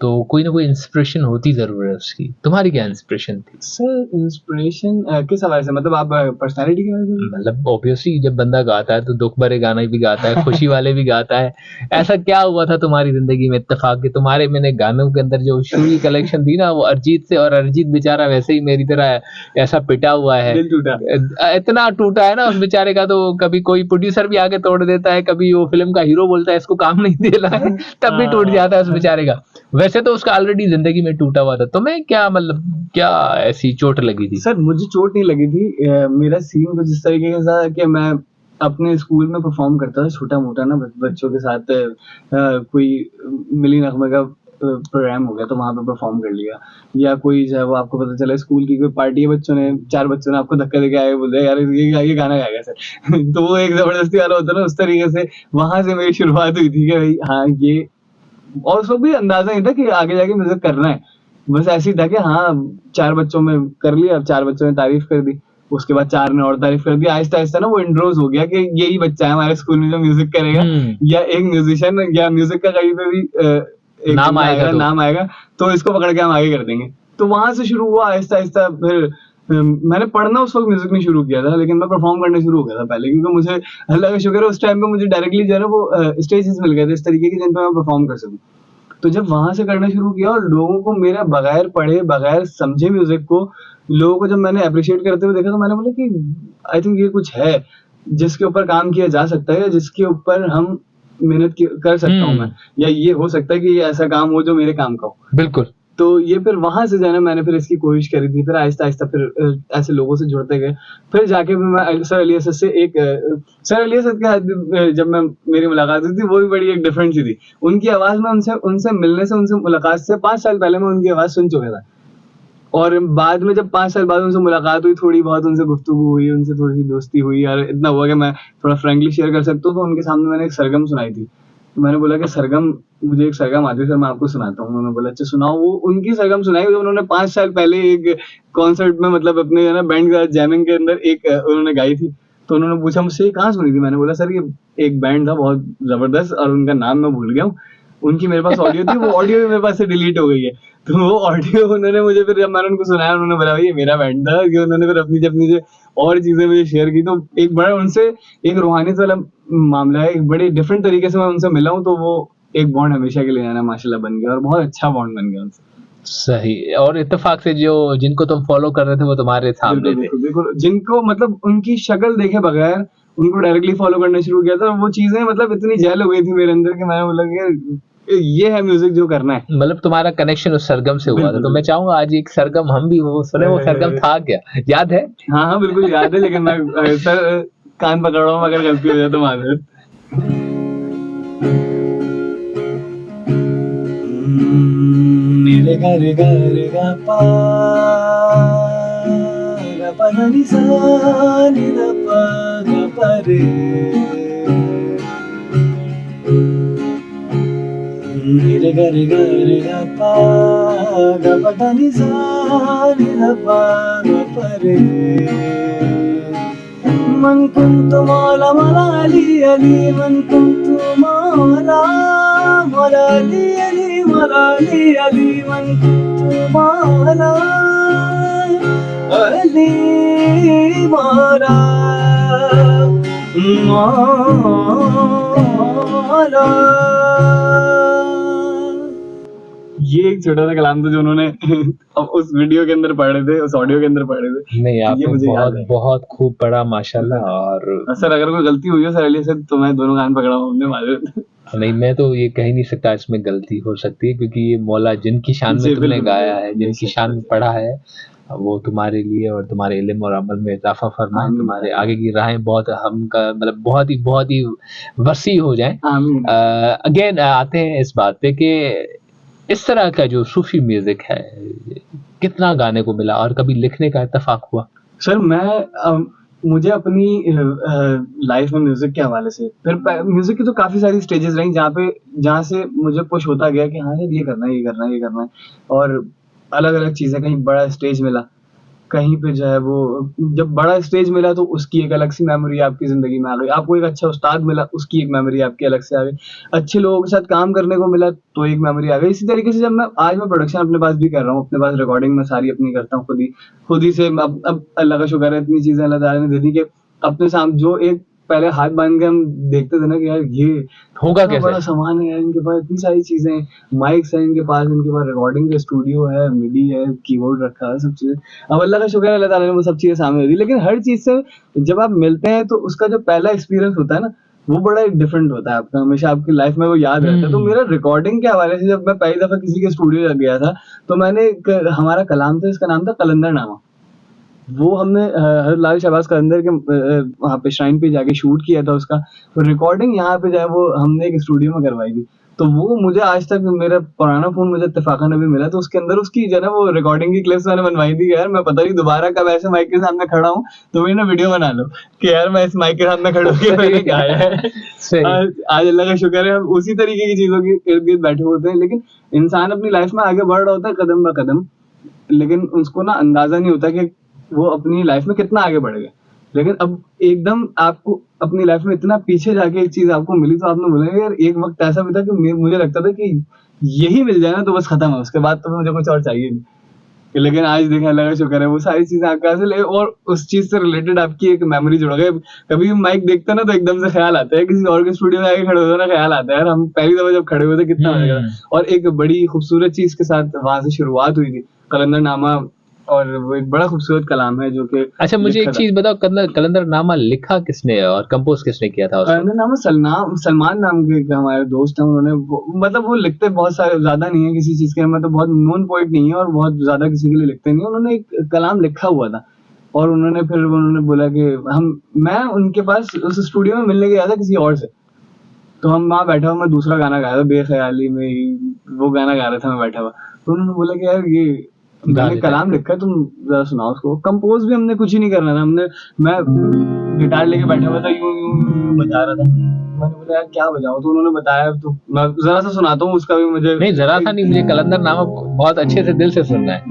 तो कोई ना कोई इंस्पिरेशन होती जरूर है उसकी। तुम्हारी क्या इंस्पिरेशन थी? सर इंस्पिरेशन किस हवाले से, मतलब आप पर्सनालिटी के बारे में? मतलब ऑब्वियसली जब बंदा गाता है तो दुख भरे गाने भी गाता है, खुशी वाले भी गाता है। ऐसा क्या हुआ था तुम्हारी जिंदगी में इत्तेफाक कि तुम्हारे मैंने गानों के अंदर जो शुरू कलेक्शन थी ना वो अरिजीत से, और अरिजीत बेचारा वैसे ही मेरी तरह ऐसा पिटा हुआ है, दिल टूटा। इतना टूटा है ना उस बेचारे का, तो कभी कोई प्रोड्यूसर भी आके तोड़ देता है, कभी वो फिल्म का हीरो बोलता है इसको काम नहीं दे रहा है, तब भी टूट जाता है उस बेचारे का। वैसे तो उसका ऑलरेडी जिंदगी में टूटा हुआ था, तुम्हें क्या मतलब क्या ऐसी चोट लगी थी? सर मुझे चोट नहीं लगी थी, मेरा सीन कुछ इस तरीके का था कि मैं अपने स्कूल में परफॉर्म करता था छोटा मोटा ना बच्चों के साथ, कोई मिली नगमे का प्रोग्राम हो गया तो वहां पे परफॉर्म कर लिया, या कोई जो है वो आपको पता चला स्कूल की कोई पार्टी है, बच्चों ने 4 बच्चों ने आपको धक्का देके आए, बोल यार ये गाना गाएगा सर तो वो एक जबरदस्ती वाला होता है ना, उस तरीके से वहां से मेरी शुरुआत हुई थी कि भाई हाँ ये, और उसको भी अंदाजा नहीं था कि आगे जाके म्यूजिक करना है, बस ऐसे ही था कि हाँ 4 बच्चों में कर लिया, अब 4 बच्चों ने तारीफ कर दी, उसके बाद 4 ने और तारीफ कर दी, आहिस्ता आहिस्ता ना वो इंट्रोज हो गया कि यही बच्चा है हमारे स्कूल में जो म्यूजिक करेगा, या एक म्यूजिशियन या म्यूजिक का कहीं पे भी एक नाम आएगा तो इसको पकड़ के हम आगे कर देंगे। तो वहां से शुरू हुआ आहिस्ता आहिस्ता, फिर मैंने पढ़ना उस वक्त म्यूजिक नहीं शुरू किया था, लेकिन मैं परफॉर्म करना शुरू हो गया था पहले, क्योंकि मुझे अल्लाह का शुक्र है उस टाइम पे मुझे डायरेक्टली जो है ना वो स्टेजेस मिल गए थे इस तरीके के जिन पे मैं परफॉर्म कर सकूं। तो जब वहां से करना शुरू किया और लोगों को मेरा बगैर पढ़े बगैर समझे म्यूजिक को, लोगों को जब मैंने अप्रिशिएट करते हुए देखा तो मैंने बोला कि आई थिंक ये कुछ है जिसके ऊपर काम किया जा सकता है, जिसके ऊपर हम मेहनत कर सकता हूँ मैं, या ये हो सकता है कि ये ऐसा काम हो जो मेरे काम का हो। बिल्कुल। तो ये फिर वहां से जो है ना मैंने फिर इसकी कोशिश करी थी, फिर आहिस्ता आहिस्ता फिर ऐसे लोगों से जुड़ते गए, फिर जाके भी मैं सर अली असद से सर अली असद के साथ जब मैं मेरी मुलाकात हुई थी वो भी बड़ी एक डिफरेंट सी थी। उनकी आवाज में उनसे मिलने से, उनसे मुलाकात से 5 साल पहले मैं उनकी आवाज सुन चुका था, और बाद में जब 5 साल बाद उनसे मुलाकात हुई, थोड़ी बहुत उनसे गुफ्तगू हुई, उनसे थोड़ी सी दोस्ती हुई, और इतना हुआ कि मैं थोड़ा फ्रेंकली शेयर कर सकता हूँ, तो उनके सामने मैंने एक सरगम सुनाई थी। तो मैंने बोला कि सरगम, मुझे एक सरगम आती है सर, मैं आपको सुनाता हूँ। उन्होंने बोला अच्छा सुनाओ। वो उनकी सरगम सुनाई जो उन्होंने 5 साल पहले एक कॉन्सर्ट में, मतलब अपने है ना बैंड के साथ जैमिंग के अंदर एक उन्होंने गाई थी। तो उन्होंने पूछा मुझसे ये कहाँ सुनी थी? मैंने बोला सर ये एक बैंड था बहुत जबरदस्त, और उनका नाम मैं भूल गया हूँ। उनकी मेरे पास ऑडियो थी, वो ऑडियो भी मेरे पास से डिलीट हो गई है। तो वो ऑडियो उन्होंने मुझे, फिर जब मैंने उनको सुनाया, उन्होंने बोला भाई ये मेरा बैंड था, कि उन्होंने फिर अपनी जब मुझे और चीजें मुझे शेयर की, तो एक बड़ा उनसे एक रूहानियत वाला मामला है, एक बड़े डिफरेंट तरीके से मैं उनसे मिला हूँ, तो वो एक बॉन्ड हमेशा के लिए है ना माशाल्लाह बन गया, और बहुत अच्छा बॉन्ड बन गया उनसे। सही। और इत्तेफाक से जो जिनको तुम फॉलो कर रहे थे वो तुम्हारे सामने थे। बिल्कुल, जिनको मतलब उनकी शक्ल देखे बगैर उनको डायरेक्टली फॉलो करना शुरू किया था, वो चीजें मतलब इतनी जेल हो गई थी मेरे अंदर कि मैंने बोला कि ये है म्यूजिक जो करना है। मतलब तुम्हारा कनेक्शन उस सरगम से हुआ था, तो मैं चाहूंगा आज एक सरगम हम भी वो सुने। वो सरगम था क्या, याद है? हाँ बिल्कुल याद है, लेकिन मैं सर कान पकड़ रहा हूँ, अगर गलती हो जाए तो माजरत। नीले गा गा पा गा पा धा नि सा नि धा पा गा पा रे, नीले गा पा गा पा धा नि सा नि धा पा गा पा रे, मन कुंतु मौला मौला अली अली, मन कुंतु मौला मौला अली अली, मौला अली अली, मन कुंतु मौला अली मौला मौला। ये एक छोटा सा कलाम था जो उन्होंने उस वीडियो के अंदर पढ़े थे, उस ऑडियो के अंदर पढ़े थे। नहीं, आपने बहुत बहुत खूब पढ़ा माशाल्लाह। और सर अगर कोई गलती हुई हो सर अली सर, तो मैं दोनों कान पकड़ा हूँ, हमने माजरत। नहीं, मैं तो ये कह ही नहीं सकता इसमें गलती हो सकती है, क्योंकि ये मौला जिनकी शान में तुमने गाया है, जिनकी शान में पढ़ा है, वो तुम्हारे लिए और तुम्हारे इल्म और अमल में इजाफा फरमाए, तुम्हारे आगे की राहें बहुत हम का मतलब बहुत ही वसी हो जाए। अगेन आते हैं इस बात पे कि इस तरह का जो सूफी म्यूजिक है कितना गाने को मिला, और कभी लिखने का इत्तेफाक हुआ? सर मैं मुझे अपनी लाइफ में म्यूजिक के हवाले से, फिर म्यूजिक की तो काफी सारी स्टेजेस रही जहाँ से मुझे पुश होता गया कि हाँ यार ये करना है, ये करना है, ये करना है। और अलग-अलग चीज़ें, कहीं बड़ा स्टेज मिला, कहीं पे जो है वो जब बड़ा स्टेज मिला तो उसकी एक अलग सी मेमोरी आपकी ज़िंदगी में आ गई। आपको एक अच्छा उस्ताद मिला, उसकी एक मेमोरी आपकी अलग से आ गई। अच्छे लोगों के साथ काम करने को मिला तो एक मेमोरी आ गई। इसी तरीके से जब मैं प्रोडक्शन अपने पास भी कर रहा हूँ, अपने पास रिकॉर्डिंग मैं सारी अपनी करता हूँ खुद ही से। अब अल्लाह का शुक्र है, इतनी चीज़ें अल्लाह ताला ने दे दी कि अपने जो एक पहले हाथ बाँध के हम देखते थे ना कि यार ये होगा इतना बड़ा कैसे? सामान है यार, इनके पास इतनी सारी चीज़ें हैं, माइक्स हैं इनके पास रिकॉर्डिंग का स्टूडियो है, मिडी है, कीबोर्ड रखा है, सब चीज़ें। अब अल्लाह का शुक्र है, अल्लाह ताला ने वो सब चीज़ें सामने दे दी। लेकिन हर चीज़ से जब आप मिलते हैं तो उसका जो पहला एक्सपीरियंस होता है ना, वो बड़ा एक डिफरेंट होता है आपका, हमेशा आपकी लाइफ में वो याद रहता है। तो मेरा रिकॉर्डिंग के हवाले से जब मैं पहली दफ़ा किसी के स्टूडियो गया था, तो मैंने हमारा कलाम था, इसका नाम था कलंदरनामा। वो हमने हज़रत लाल शहबाज़ कलंदर के वहाँ पे श्राइन पे जाके शूट किया था उसका। तो रिकॉर्डिंग यहाँ पे जो है वो हमने एक स्टूडियो में करवाई थी। तो वो मुझे आज तक, मेरा पुराना फ़ोन मुझे इत्तेफ़ाक़न अभी मिला, तो उसके अंदर उसकी जो है ना वो रिकॉर्डिंग की क्लिप्स मैंने बनवाई थी। यार मैं पता नहीं दोबारा कब ऐसे माइक के सामने खड़ा हूँ, तो मेरी ना वीडियो बना लो कि यार मैं इस माइक के सामने खड़ा होके मैंने गाया है। सही। आज अल्लाह का शुक्र है हम उसी तरीके की चीज़ों के इर्द-गिर्द बैठे होते हैं। लेकिन इंसान अपनी लाइफ़ में आगे बढ़ रहा होता है कदम ब कदम, लेकिन उसको ना अंदाज़ा नहीं होता कि वो अपनी लाइफ में कितना आगे बढ़ गया। लेकिन अब एकदम आपको अपनी लाइफ में इतना पीछे जाके एक चीज़ आपको मिली, तो आपने बोला यार एक वक़्त ऐसा भी था कि मुझे लगता था कि यही मिल जाए ना तो बस खत्म है, उसके बाद तो मुझे कुछ और चाहिए नहीं। लेकिन आज देखें अल्लाह का शुक्र है वो सारी चीज़ें आपके हासिल है और उस चीज़ से रिलेटेड आपकी एक मेमोरी जुड़ गई। कभी भी माइक देखते हैं ना तो एकदम से ख़्याल आता है, किसी और के स्टूडियो में आके खड़े होते हैं ना, ख़्याल आता है यार हम पहली दफ़ा जब खड़े हुए थे कितना मज़ा आया। और एक बड़ी खूबसूरत चीज़ के साथ वहाँ से शुरुआत हुई थी, कलंदरनामा, और वो एक बड़ा खूबसूरत कलाम है जो कि अच्छा, मुझे एक लिखा था। चीज़ बताओ, कलंदरनामा लिखा किसने और कंपोज़ किसने किया था उसको? नाम सलमान नाम के एक हमारे दोस्त हैं, उन्होंने मतलब वो लिखते बहुत सारे ज़्यादा नहीं है किसी चीज़ के, मतलब बहुत नोन पोएट नहीं है और बहुत ज़्यादा किसी के लिए लिखते नहीं है। उन्होंने एक कलाम लिखा हुआ था और उन्होंने बोला कि मैं उनके पास उस स्टूडियो में मिलने गया था किसी और से। तो हम वहाँ बैठा हुआ, मैं दूसरा गाना गा रहा था, बेख्याली में ही वो गाना गा रहा था मैं बैठा हुआ। तो उन्होंने बोला कि यार ये मैंने कलाम लिखा है, तुम ज़रा सुनाओ उसको। कंपोज़ भी हमने कुछ ही नहीं करना था, मैं गिटार लेके बैठा हुआ था, यूँ बजा रहा था। मैंने बोला यार क्या बजाऊँ? तो उन्होंने बताया, तो मैं ज़रा सा सुनाता हूँ, उसका भी मुझे नहीं, ज़रा सा नहीं, मुझे कलंदरनामा बहुत अच्छे से दिल से सुनना है।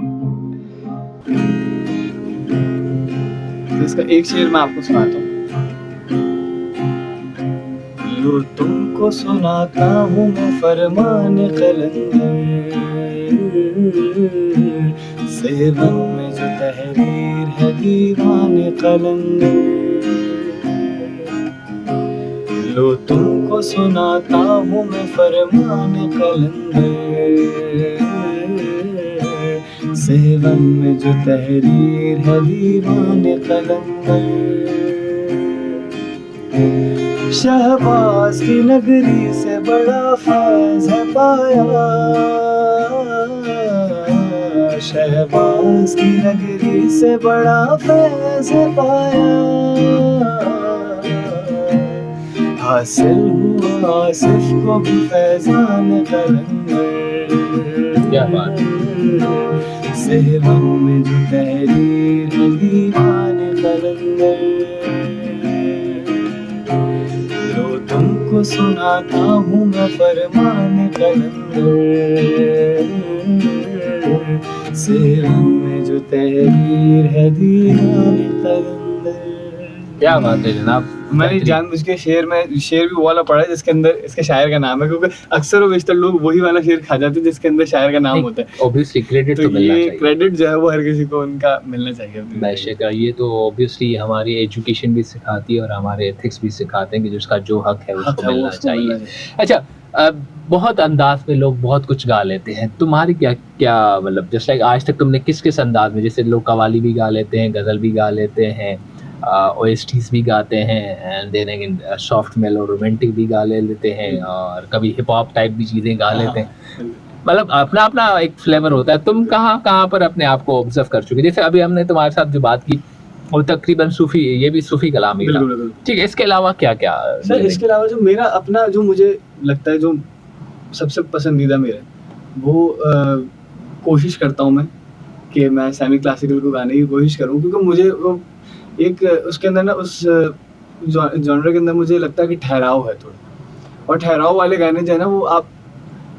तो इसका एक शेर मैं आपको सुनाता हूँ। लो तुमको सुनाता हूँ मैं फरमान कलंदर, सेवन में जो तहरीर है दीवान कलंदर। लो तुमको सुनाता हूँ मैं फरमान कलंदर, सेवन में जो तहरीर है दीवान कलंदर। शहबाज की नगरी से बड़ा फैज़ है पाया, शहबाज की नगरी से बड़ा फैज़ है पाया। हासिल हुआ आसिफ को भी फैज़ान कलंदर। क्या बात सेवन में जो तहरीर है दीवान कलंदर। लो तुमको सुनाता हूँ मैं फरमान कलंदर, सेवन में जो तहरीर है दीवान कलंदर। क्या बात है जनाब। मैंने जानबूझ के शेर भी वो वाला पढ़ा है जिसके अंदर इसके शायर का नाम है, क्योंकि अक्सर बेशतर लोग वही वाला शेर खा जाते हैं जिसके अंदर शायर का नाम होता है। ऑब्वियसली क्रेडिट तो तो मिलना ये चाहिए। क्रेडिट जो है वो हर किसी को उनका मिलना चाहिए। बेशक, ये तो ऑब्वियसली हमारी एजुकेशन भी सिखाती है और हमारे एथिक्स भी सिखाते हैं कि जिसका जो हक है उसको मिलना चाहिए। अच्छा, बहुत अंदाज में लोग बहुत कुछ गा लेते हैं, तुम्हारी क्या मतलब जस्ट लाइक आज तक तुमने किस अंदाज में, जैसे लोग कव्वाली भी गा लेते हैं, गज़ल भी गा लेते हैं, ओएसटीज भी गाते हैं, एंड देन अगेन सॉफ्ट मेलो रोमांटिक भी गा लेते हैं, और कभी हिप हॉप टाइप भी चीज़ें गा लेते हैं। मतलब अपना अपना एक फ्लेवर होता है। तुम कहाँ पर अपने आप को ऑब्जर्व कर चुके? जैसे अभी हमने तुम्हारे साथ जो बात की वो तकरीबन सूफी, ये भी सूफी कलाम ही था, ठीक है। इसके अलावा क्या सर, इसके अलावा जो मेरा अपना, जो मुझे लगता है जो सबसे पसंदीदा मेरा, वो कोशिश करता हूँ मैं कि मैं सेमी क्लासिकल को गाने की कोशिश करूँ, क्योंकि मुझे वो एक उसके अंदर ना, उस जॉनर के अंदर मुझे लगता है कि ठहराव है थोड़ा, और ठहराव वाले गाने जो है ना वो आप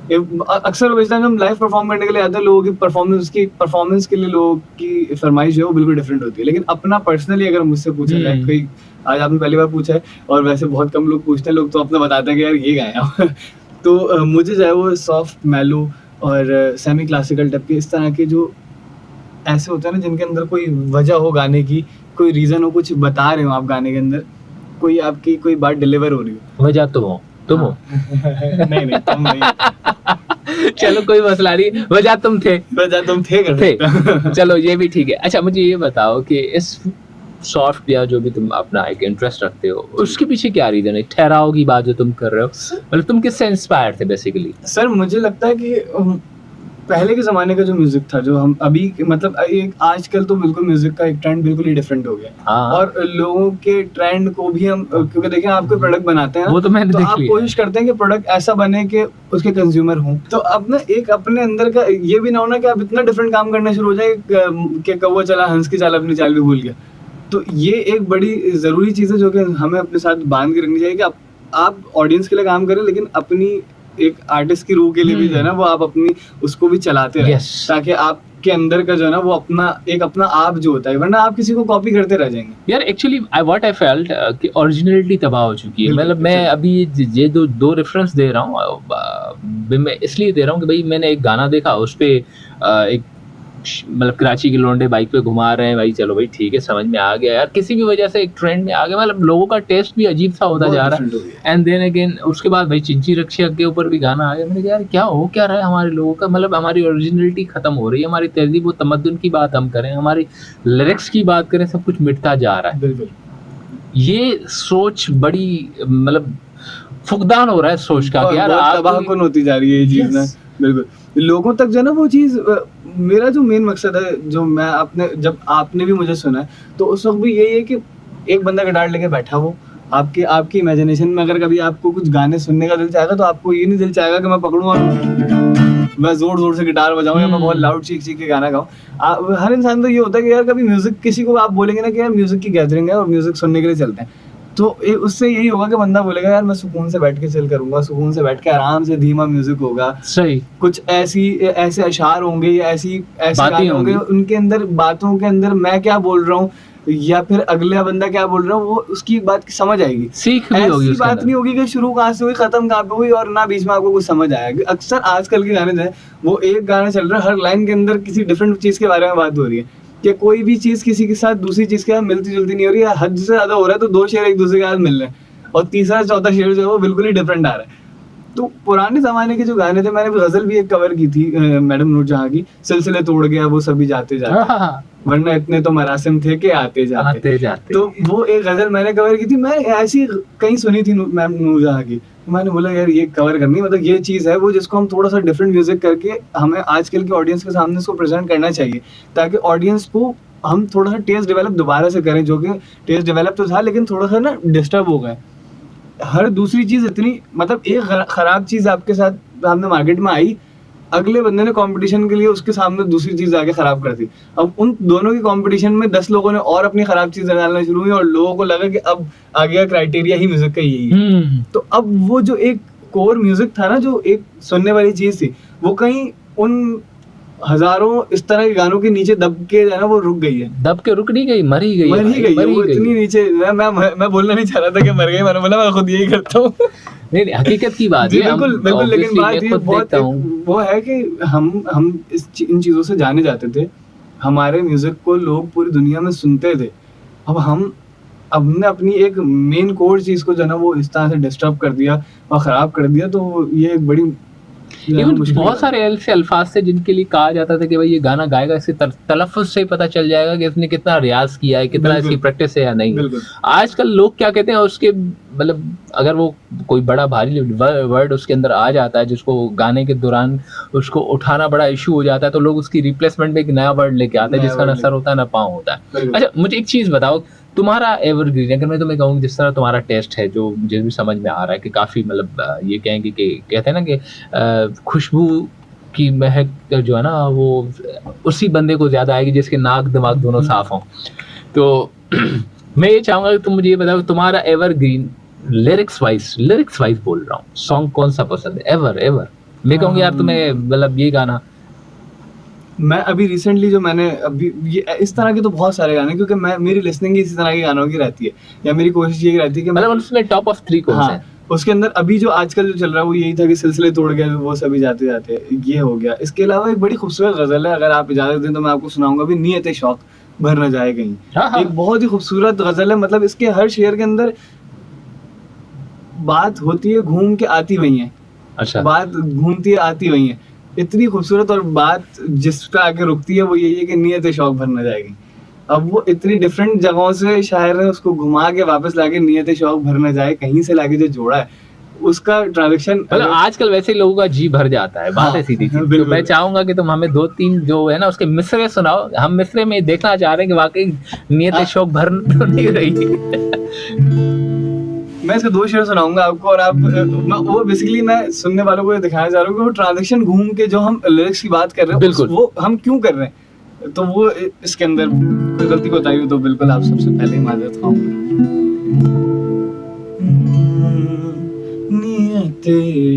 अक्सर बेचता जब लाइव परफॉर्म करने के लिए आते हैं, लोगों की परफॉर्मेंस के लिए लोगों की फरमाइश जो है वो बिल्कुल डिफरेंट होती है। लेकिन अपना पर्सनली अगर मुझसे पूछा जाए, कोई आज आपने पहली बार पूछा है और वैसे बहुत कम लोग पूछते हैं, लोग तो अपना बताते हैं कि यार ये गाया तो मुझे जो है वो सॉफ्ट मेलो और सेमी क्लासिकल टाइप के इस तरह के जो ऐसे होते हैं ना जिनके अंदर कोई वजह हो गाने की, कोई रीजन हो, कुछ बता रहे हो आप गाने के अंदर, कोई आपकी कोई बात डिलीवर हो रही हो। वजह तुम हो नहीं तुम नहीं चलो कोई मसला नहीं, वजह तुम थे कर चलो ये भी ठीक है। अच्छा मुझे ये बताओ कि इस सॉफ्ट या जो भी तुम अपना एक इंटरेस्ट रखते हो उसके पीछे क्या रीजन है? ठहराव की बात जो तुम कर रहे हो, मतलब तुम किससे इंस्पायर थे बेसिकली? सर मुझे लगता है कि पहले के ज़माने का जो म्यूजिक था, जो हम अभी मतलब एक आजकल तो बिल्कुल म्यूजिक का एक ट्रेंड बिल्कुल ही डिफरेंट हो गया और लोगों के ट्रेंड को भी हम, क्योंकि देखें आप कोई प्रोडक्ट बनाते हैं वो तो मैंने देख आप लिया। कोशिश करते हैं कि प्रोडक्ट ऐसा बने कि उसके कंज्यूमर हों। तो अब ना एक अपने अंदर का ये भी ना होना कि आप इतना डिफरेंट काम करना शुरू हो जाए कि कौवा चला हंस की चाल अपनी चाल भी भूल गया। तो ये एक बड़ी ज़रूरी चीज़ है जो कि हमें अपने साथ बांध के रखनी चाहिए कि आप ऑडियंस के लिए काम करें, लेकिन अपनी एक आर्टिस्ट की रूह के लिए भी जो है ना वो आप अपनी उसको भी चलाते रहें, ताकि आपके अंदर का जो है ना वो अपना आप जो होता है, वरना आप किसी को कॉपी करते रह जाएंगे। यार एक्चुअली व्हाट आई फेल्ट कि ओरिजिनलिटी तबाह हो चुकी है। मतलब मैं अभी ये दो रेफरेंस दे रहा हूँ, मैं इसलिए दे रहा हूँ कि भाई मैंने एक गाना देखा, उस पे एक मतलब कराची के लोंडे बाइक पे घुमा रहे हैं, भाई चलो भाई ठीक है समझ में आ गया यार, किसी भी वजह से एक ट्रेंड में आ गया, मतलब लोगों का टेस्ट भी अजीब सा होता जा रहा है। एंड देन अगेन उसके बाद भाई चिंची रक्षा के ऊपर भी गाना आ गया, मैंने कहा यार क्या हो क्या रहा है हमारे लोगों का, मतलब हमारी ओरिजिनलिटी खत्म हो रही है, हमारी तहजीब व तमद्दुन की बात हम करें, हमारी लिरिक्स की बात करें, सब कुछ मिटता जा रहा है। बिल्कुल ये सोच बड़ी मतलब फुकदान हो रहा है सोच का कि यार तबाहकुन होती जा रही है ये चीज ना। बिल्कुल लोगों तक जो है ना वो चीज, मेरा जो मेन मकसद है, जो मैं जब आपने भी मुझे सुना है तो उस वक्त भी यही है कि एक बंदा गिटार लेके बैठा हो, आपकी इमेजिनेशन में अगर कभी आपको कुछ गाने सुनने का दिल चाहेगा तो आपको ये नहीं दिल चाहेगा कि मैं पकड़ूं और मैं जोर जोर से गिटार बजाऊं या मैं बहुत लाउड चीख चीख के गाना गाऊं। हर इंसान तो ये होता है कि यार कभी म्यूजिक, किसी को आप बोलेंगे ना कि यार म्यूजिक की गैदरिंग है और म्यूजिक सुनने के लिए चलते हैं, तो उससे यही होगा कि बंदा बोलेगा यार मैं सुकून से बैठ के चिल करूंगा, सुकून से बैठ के आराम से धीमा म्यूजिक होगा, सही कुछ ऐसे अशार होंगे या ऐसे गाने होंगे, उनके अंदर बातों के अंदर मैं क्या बोल रहा हूँ या फिर अगला बंदा क्या बोल रहा है वो उसकी बात समझ आएगी, सीख भी होगी। ऐसी बात नहीं होगी कि शुरू कहाँ से हुई खत्म कहाँ पे हुई और ना बीच में आपको कुछ समझ आएगा। अक्सर आजकल के गाने जो है वो एक गाना चल रहा है, हर लाइन के अंदर किसी डिफरेंट चीज के बारे में बात हो रही है, कि कोई भी चीज किसी के साथ दूसरी चीज के साथ मिलती जुलती नहीं हो रही है, हद से ज्यादा हो रहा है तो दो शेर एक दूसरे के साथ मिल रहे हैं और तीसरा चौथा शेर जो है वो बिल्कुल ही डिफरेंट आ रहा है। तो पुराने जमाने के जो गाने थे, मैंने भी गजल भी एक कवर की थी मैडम नूरजहां की, सिलसिले तोड़ गया वो सभी जाते जाते, वरना इतने तो मरासिम थे कि आते जाते। तो वो एक गजल मैंने कवर की थी, मैं ऐसी कहीं सुनी थी मैम नूरजहां की, मैंने बोला यार ये कवर करनी, मतलब ये चीज़ है वो जिसको हम थोड़ा सा डिफरेंट म्यूजिक करके हमें आजकल की ऑडियंस के सामने इसको प्रेजेंट करना चाहिए, ताकि ऑडियंस को हम थोड़ा सा टेस्ट डेवलप दोबारा से करें, जो कि टेस्ट डेवलप तो था लेकिन थोड़ा सा ना डिस्टर्ब हो गए। हर दूसरी चीज़ इतनी, मतलब एक खराब चीज़ आपके साथ सामने मार्केट में आई, अगले बंदे ने कंपटीशन के लिए उसके सामने दूसरी चीज आके खराब कर दी, अब उन दोनों की कंपटीशन में 10 लोगों ने और अपनी खराब चीज डालना शुरू हुई और लोगों को लगा कि अब आगे का क्राइटेरिया ही म्यूजिक का यही है। तो अब वो जो एक कोर म्यूजिक था ना, जो एक सुनने वाली चीज थी, वो कहीं उन हजारों इस तरह के गानों के नीचे दब के है ना वो रुक गई है। दब के रुक नहीं गई, मर ही गई वो इतनी नीचे। मैं बोलना नहीं चाह रहा था कि मर गई, मैंने बोला मैं खुद यही करता हूँ। नहीं हकीकत की बात है, बिल्कुल बिल्कुल, लेकिन बात ये बहुत वो है कि हम इन चीजों से जाने जाते थे, हमारे म्यूजिक को लोग पूरी दुनिया में सुनते थे, अब हमने अपनी एक मेन कोर चीज को जो है ना वो इस तरह से डिस्टर्ब कर दिया और खराब कर दिया, तो ये एक बड़ी बहुत सारे ऐसे अल्फाज थे जिनके लिए कहा जाता था कि भाई ये गाना गाएगा, इससे तलफ्फुज़ से पता चल जाएगा कि इसने कितना रियाज किया है, कितना इसकी प्रैक्टिस है या नहीं। आजकल लोग क्या कहते हैं, उसके मतलब अगर वो कोई बड़ा भारी वर्ड उसके अंदर आ जाता है जिसको गाने के दौरान उसको उठाना बड़ा इशू हो जाता है, तो लोग उसकी रिप्लेसमेंट में एक नया वर्ड लेके आते हैं जिसका ना सर होता है ना पाँव होता है। अच्छा मुझे एक चीज़ बताओ, तुम्हारा एवरग्रीन, अगर मैं तुम्हें कहूँ जिस तरह तुम्हारा टेस्ट है, जो मुझे भी समझ में आ रहा है कि काफ़ी मतलब ये कहेंगे कि कहते हैं ना कि खुशबू की महक जो है ना वो उसी बंदे को ज़्यादा आएगी जिसके नाक दिमाग दोनों साफ हों। तो मैं ये चाहूँगा कि तुम मुझे ये बताओ तुम्हारा एवरग्रीन लिरिक्स वाइज बोल रहा हूँ, सॉन्ग कौन सा पसंद है एवर? मैं कहूँगा यार तुम्हें मतलब ये गाना मैं अभी रिसेंटली जो मैंने अभी ये इस तरह के तो बहुत सारे गाने, क्योंकि मैं मेरी लिसनिंग इसी तरह के गानों की रहती है, या मेरी कोशिश यही रहती है कि मैं मतलब उसमें टॉप ऑफ 3 कौन से हाँ हैं? उसके अंदर अभी जो आजकल जो चल रहा है वो यही था कि सिलसिले तोड़ गए वो सभी जाते जाते, ये हो गया। इसके अलावा एक बड़ी खूबसूरत गजल है, अगर आप इजाजत दें तो मैं आपको सुनाऊंगा भी, नीयत शौक भर न जाए कहीं। हाँ हाँ एक बहुत ही खूबसूरत गजल है, मतलब इसके हर शेर के अंदर बात होती है घूम के आती वही है, अच्छा बात घूमती है आती वही है, इतनी खूबसूरत। और बात जिस पे आके रुकती है वो यही है कि नीयत शौक भर न जाएगी। अब वो इतनी डिफरेंट जगहों से शायर ने उसको घुमा के वापस लाके नीयत शौक भर न जाए कहीं से लाके जो जोड़ा है, उसका ट्रांजैक्शन मतलब आजकल वैसे लोगों का जी भर जाता है, बात है सीधी सी। तो बिल्कुल। मैं चाहूंगा कि तुम हमें 2-3 जो है ना उसके मिसरे सुनाओ। हम मिसरे में देखना चाह रहे हैं कि वाकई नीयत हाँ। शौक भर तो नहीं रही। मैं इसके 2 शेर सुनाऊंगा आपको, और आप वो बेसिकली मैं सुनने वालों को ये दिखाना चाह रहा हूँ कि वो ट्रांजैक्शन घूम के जो हम लिरिक्स की बात कर रहे हैं बिल्कुल। वो हम क्यों कर रहे हैं, तो वो इसके अंदर कोई गलती बताई हो तो बिल्कुल आप सबसे पहले ही माजरत खाऊंगा। नीयत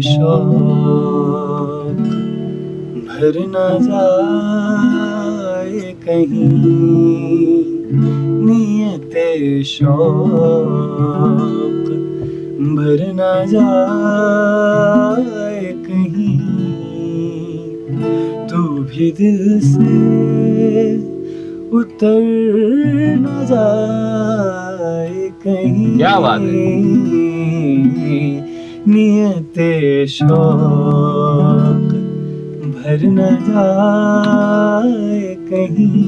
शौक भर न जाए कहीं, नीयत शौक भर न जाए कहीं, तू भी दिल से उतर न जाए कहीं। क्या बात है। नियत शौक भर न जाए कहीं,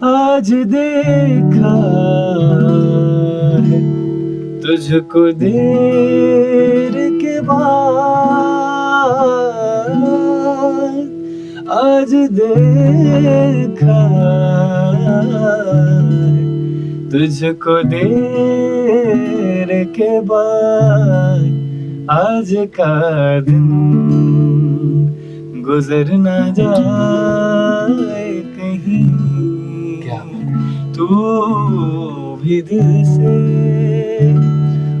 आज देखा है तुझको देर के बाद, आज देखा तुझको देर के बाद, आज का दिन गुजर न जाए कहीं, तू भी दिल से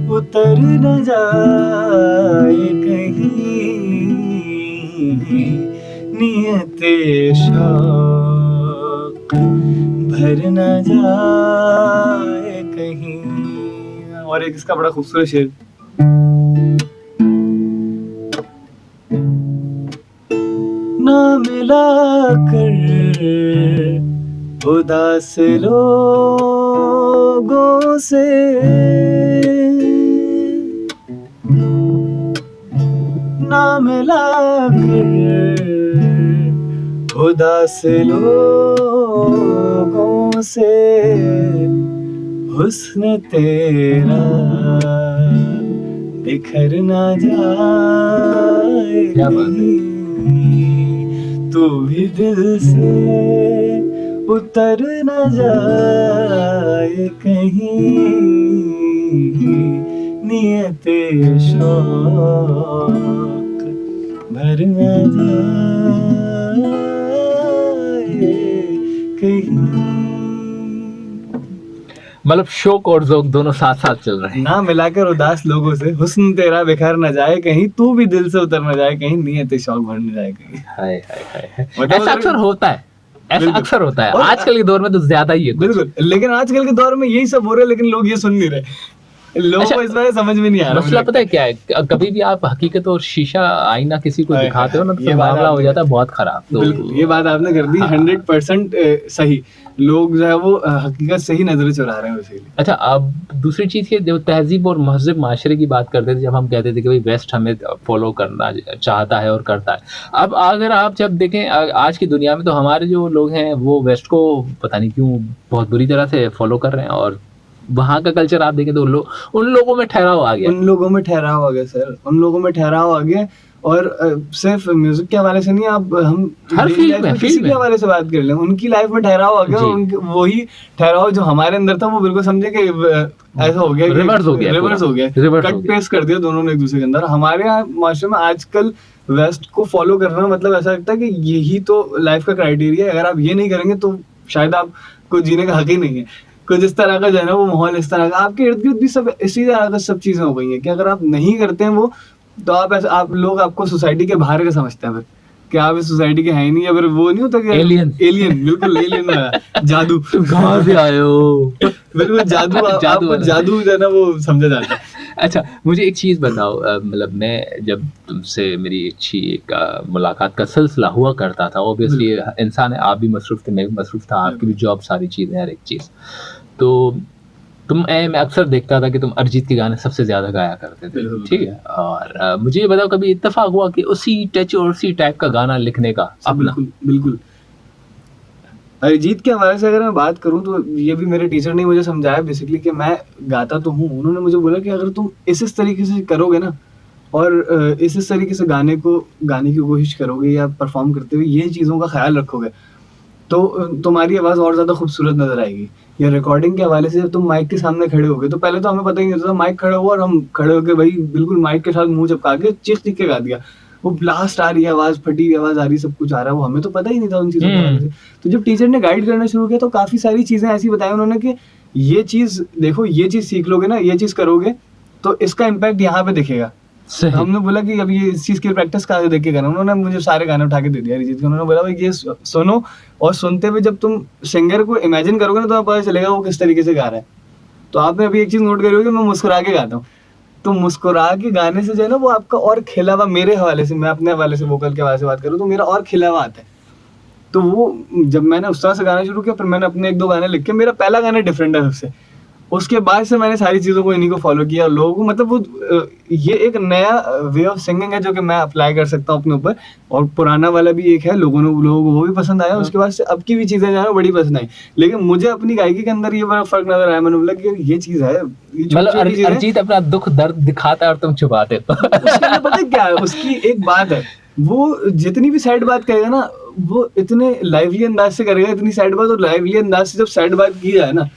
उतर न जाए कहीं, नियत शौक भर न जाए कहीं। और एक इसका बड़ा खूबसूरत शेर, ना मिला कर उदास लोगों से, ना मिला कर उदास लोगों से, हुस्न तेरा बिखर न जाए क्या बात है। कहीं, तू भी दिल से उतर न जाए कहीं, नियत शौक भर न जाए कहीं। मतलब शौक और ज़ौक दोनों साथ साथ चल रहे हैं। ना मिलाकर उदास लोगों से, हुस्न तेरा बिखर न जाए कहीं, तू भी दिल से उतर न जाए कहीं, नियत शौक भर न जाए कहीं। हाय हाय हाय। मतलब ऐसा अक्सर होता है, ऐसा बिल्कुल। अक्सर होता है। और- आजकल के दौर में तो ज्यादा ही है कुछ। बिल्कुल, लेकिन आजकल के दौर में यही सब हो रहा है, लेकिन लोग ये सुन नहीं रहे, लोगों अच्छा, को इस बारे समझ में नहीं आ रहा। मसला पता है क्या है, कभी भी आप हकीकत और शीशा आईना किसी को हाय, दिखाते हो ना, हाय, तो ये बात मामला हो आपने- जाता है बहुत खराब। तो बिल्कुल, ये बात आपने कर दी। हाँ। 100% सही। लोग जो है वो हकीकत से ही नजरें चुरा रहे हैं इसीलिए। अच्छा, अब दूसरी चीज़ ये जो तहजीब और महज़िब माशरे की बात करते थे, जब हम कहते थे कि भाई वेस्ट हमें फॉलो करना चाहता है और करता है। अब अगर आप जब देखें आज की दुनिया में, तो हमारे जो लोग हैं वो वेस्ट को पता नहीं क्यों बहुत बुरी तरह से फॉलो कर रहे हैं, और वहाँ का कल्चर आप देखें तो उन लोगों में ठहराव आ गया। उन लोगों में ठहराव आ गया सर, उन लोगों में ठहराव आ गया। और सिर्फ म्यूजिक के हवाले से नहीं, आप हम हर daily फील्ड life में, किसी फील्ड भी में। हवाले से बात कर लें, उनकी लाइफ में ठहराव आ गया, जी। और उनके वही ठहराव जो हमारे अंदर था वो बिल्कुल समझे कि ऐसा हो गया, रिवर्स हो गया, रिवर्स पूरा। हो गया, रिवर्स हो कट गया। पेस्ट कर दिया दोनों ने एक दूसरे के अंदर। हमारे यहाँ माशरे में आजकल वेस्ट को फॉलो करना मतलब ऐसा लगता है कि यही तो लाइफ का क्राइटेरिया है, अगर आप ये नहीं करेंगे तो शायद आपको जीने का हक ही नहीं है। कुछ इस तरह का जो है ना वो माहौल इस तरह का, आपके इर्द गिर्द भी सब इसी तरह का सब चीजें हो गई हैं कि अगर आप नहीं करते हैं वो, तो आप ऐसे आप लोग आपको सोसाइटी के बाहर का समझते हैं फिर कि आप इस सोसाइटी के हैं ही नहीं, या फिर वो नहीं होता कि एलियन बिल्कुल एलियन वाला जादू। कहाँ से आए हो? बिल्कुल जादू, जादू आपको वाला। जादू जो है ना वो समझा जाता है। अच्छा, मुझे एक चीज़ बताओ, मतलब मैं जब तुमसे मेरी अच्छी एक मुलाकात का सिलसिला हुआ करता था, ऑब्वियसली इंसान है, आप भी मसरूफ़ थे, मैं भी मसरूफ़ था, आपकी भी जॉब, सारी चीज़ें, हर एक चीज़। तो मैं अक्सर देखता था कि तुम अरिजीत के गाने सबसे ज़्यादा गाया करते थे, बिल्कुल। ठीक है? और मुझे ये बताओ, कभी इत्तेफ़ाक हुआ कि उसी टच और उसी टाइप का गाना लिखने का अपना? बिल्कुल। अरिजीत के हवाले से अगर मैं बात करूँ तो ये भी मेरे टीचर ने मुझे समझाया बेसिकली कि मैं गाता तो हूँ, उन्होंने मुझे बोला कि अगर तुम इस तरीके से करोगे ना और इस तरीके से गाने की कोशिश करोगे या परफॉर्म करते हुए ये चीज़ों का ख्याल रखोगे, तो तुम्हारी आवाज़ और ज़्यादा खूबसूरत नज़र आएगी। या रिकॉर्डिंग के हवाले से जब तुम माइक के सामने खड़े होगे, तो पहले तो हमें पता ही नहीं होता था, माइक खड़ा हुआ और हम खड़े होके भाई बिल्कुल माइक के साथ मुँह चिपका के चीख-चीख के गा दिया। वो ब्लास्ट आ रही है, आवाज़ फटी हुई आवाज़ आ रही है, सब कुछ आ रहा है, वो हमें तो पता ही नहीं था उन चीज़ों के बारे में। तो जब टीचर ने गाइड करना शुरू किया तो काफ़ी सारी चीज़ें ऐसी बताई उन्होंने कि ये चीज़ देखो, ये चीज़ सीख लोगे ना, ये चीज़ करोगे, तो इसका इम्पैक्ट यहाँ पे दिखेगा। सही। हमने बोला कि अब ये इस चीज़ की प्रैक्टिस कहाँ से देख के करना? उन्होंने मुझे सारे गाने उठा के दे दिया अरिजीत के। उन्होंने बोला भाई ये सुनो, और सुनते हुए जब तुम सिंगर को इमेजिन करोगे ना, तो आपको पता चलेगा वो किस तरीके से गा रहा है। तो आपने अभी एक चीज़ नोट करी होगी, मैं मुस्कुरा के गाता हूँ। तो मुस्कुरा के गाने से जो है ना वो आपका और खिला हुआ, मेरे हवाले से, मैं अपने हवाले से वोकल के हवाले से बात करूँ तो मेरा और खिला हुआ आता है। तो वो जब मैंने उस तरह से गाना शुरू किया, फिर मैंने अपने 1-2 गाने लिखे। मेरा पहला गाना डिफरेंट है सबसे। उसके बाद से मैंने सारी चीज़ों को इन्हीं को फॉलो किया। लोगों को मतलब वो ये एक नया वे ऑफ सिंगिंग है जो कि मैं अप्लाई कर सकता हूँ अपने ऊपर, और पुराना वाला भी एक है, लोगों को वो भी पसंद आया। उसके बाद से अब की भी चीज़ें जो है बड़ी पसंद आई। लेकिन मुझे अपनी गायकी के अंदर ये बड़ा फ़र्क नज़र आया। मैंने बोला कि ये चीज़ है, ये मतलब छोटी-छोटी चीज़ है। अरिजीत अपना दुःख दर्द दिखाता है और तुम छुपाते हो। उसके अंदर पता है क्या है? उसकी एक बात है, वो जितनी भी सैड बात कहेगा ना, वो इतने लाइवली अंदाज से करेगा, इतनी सैड बात, और लाइवली अंदाज से जब सैड बात की जाए ना,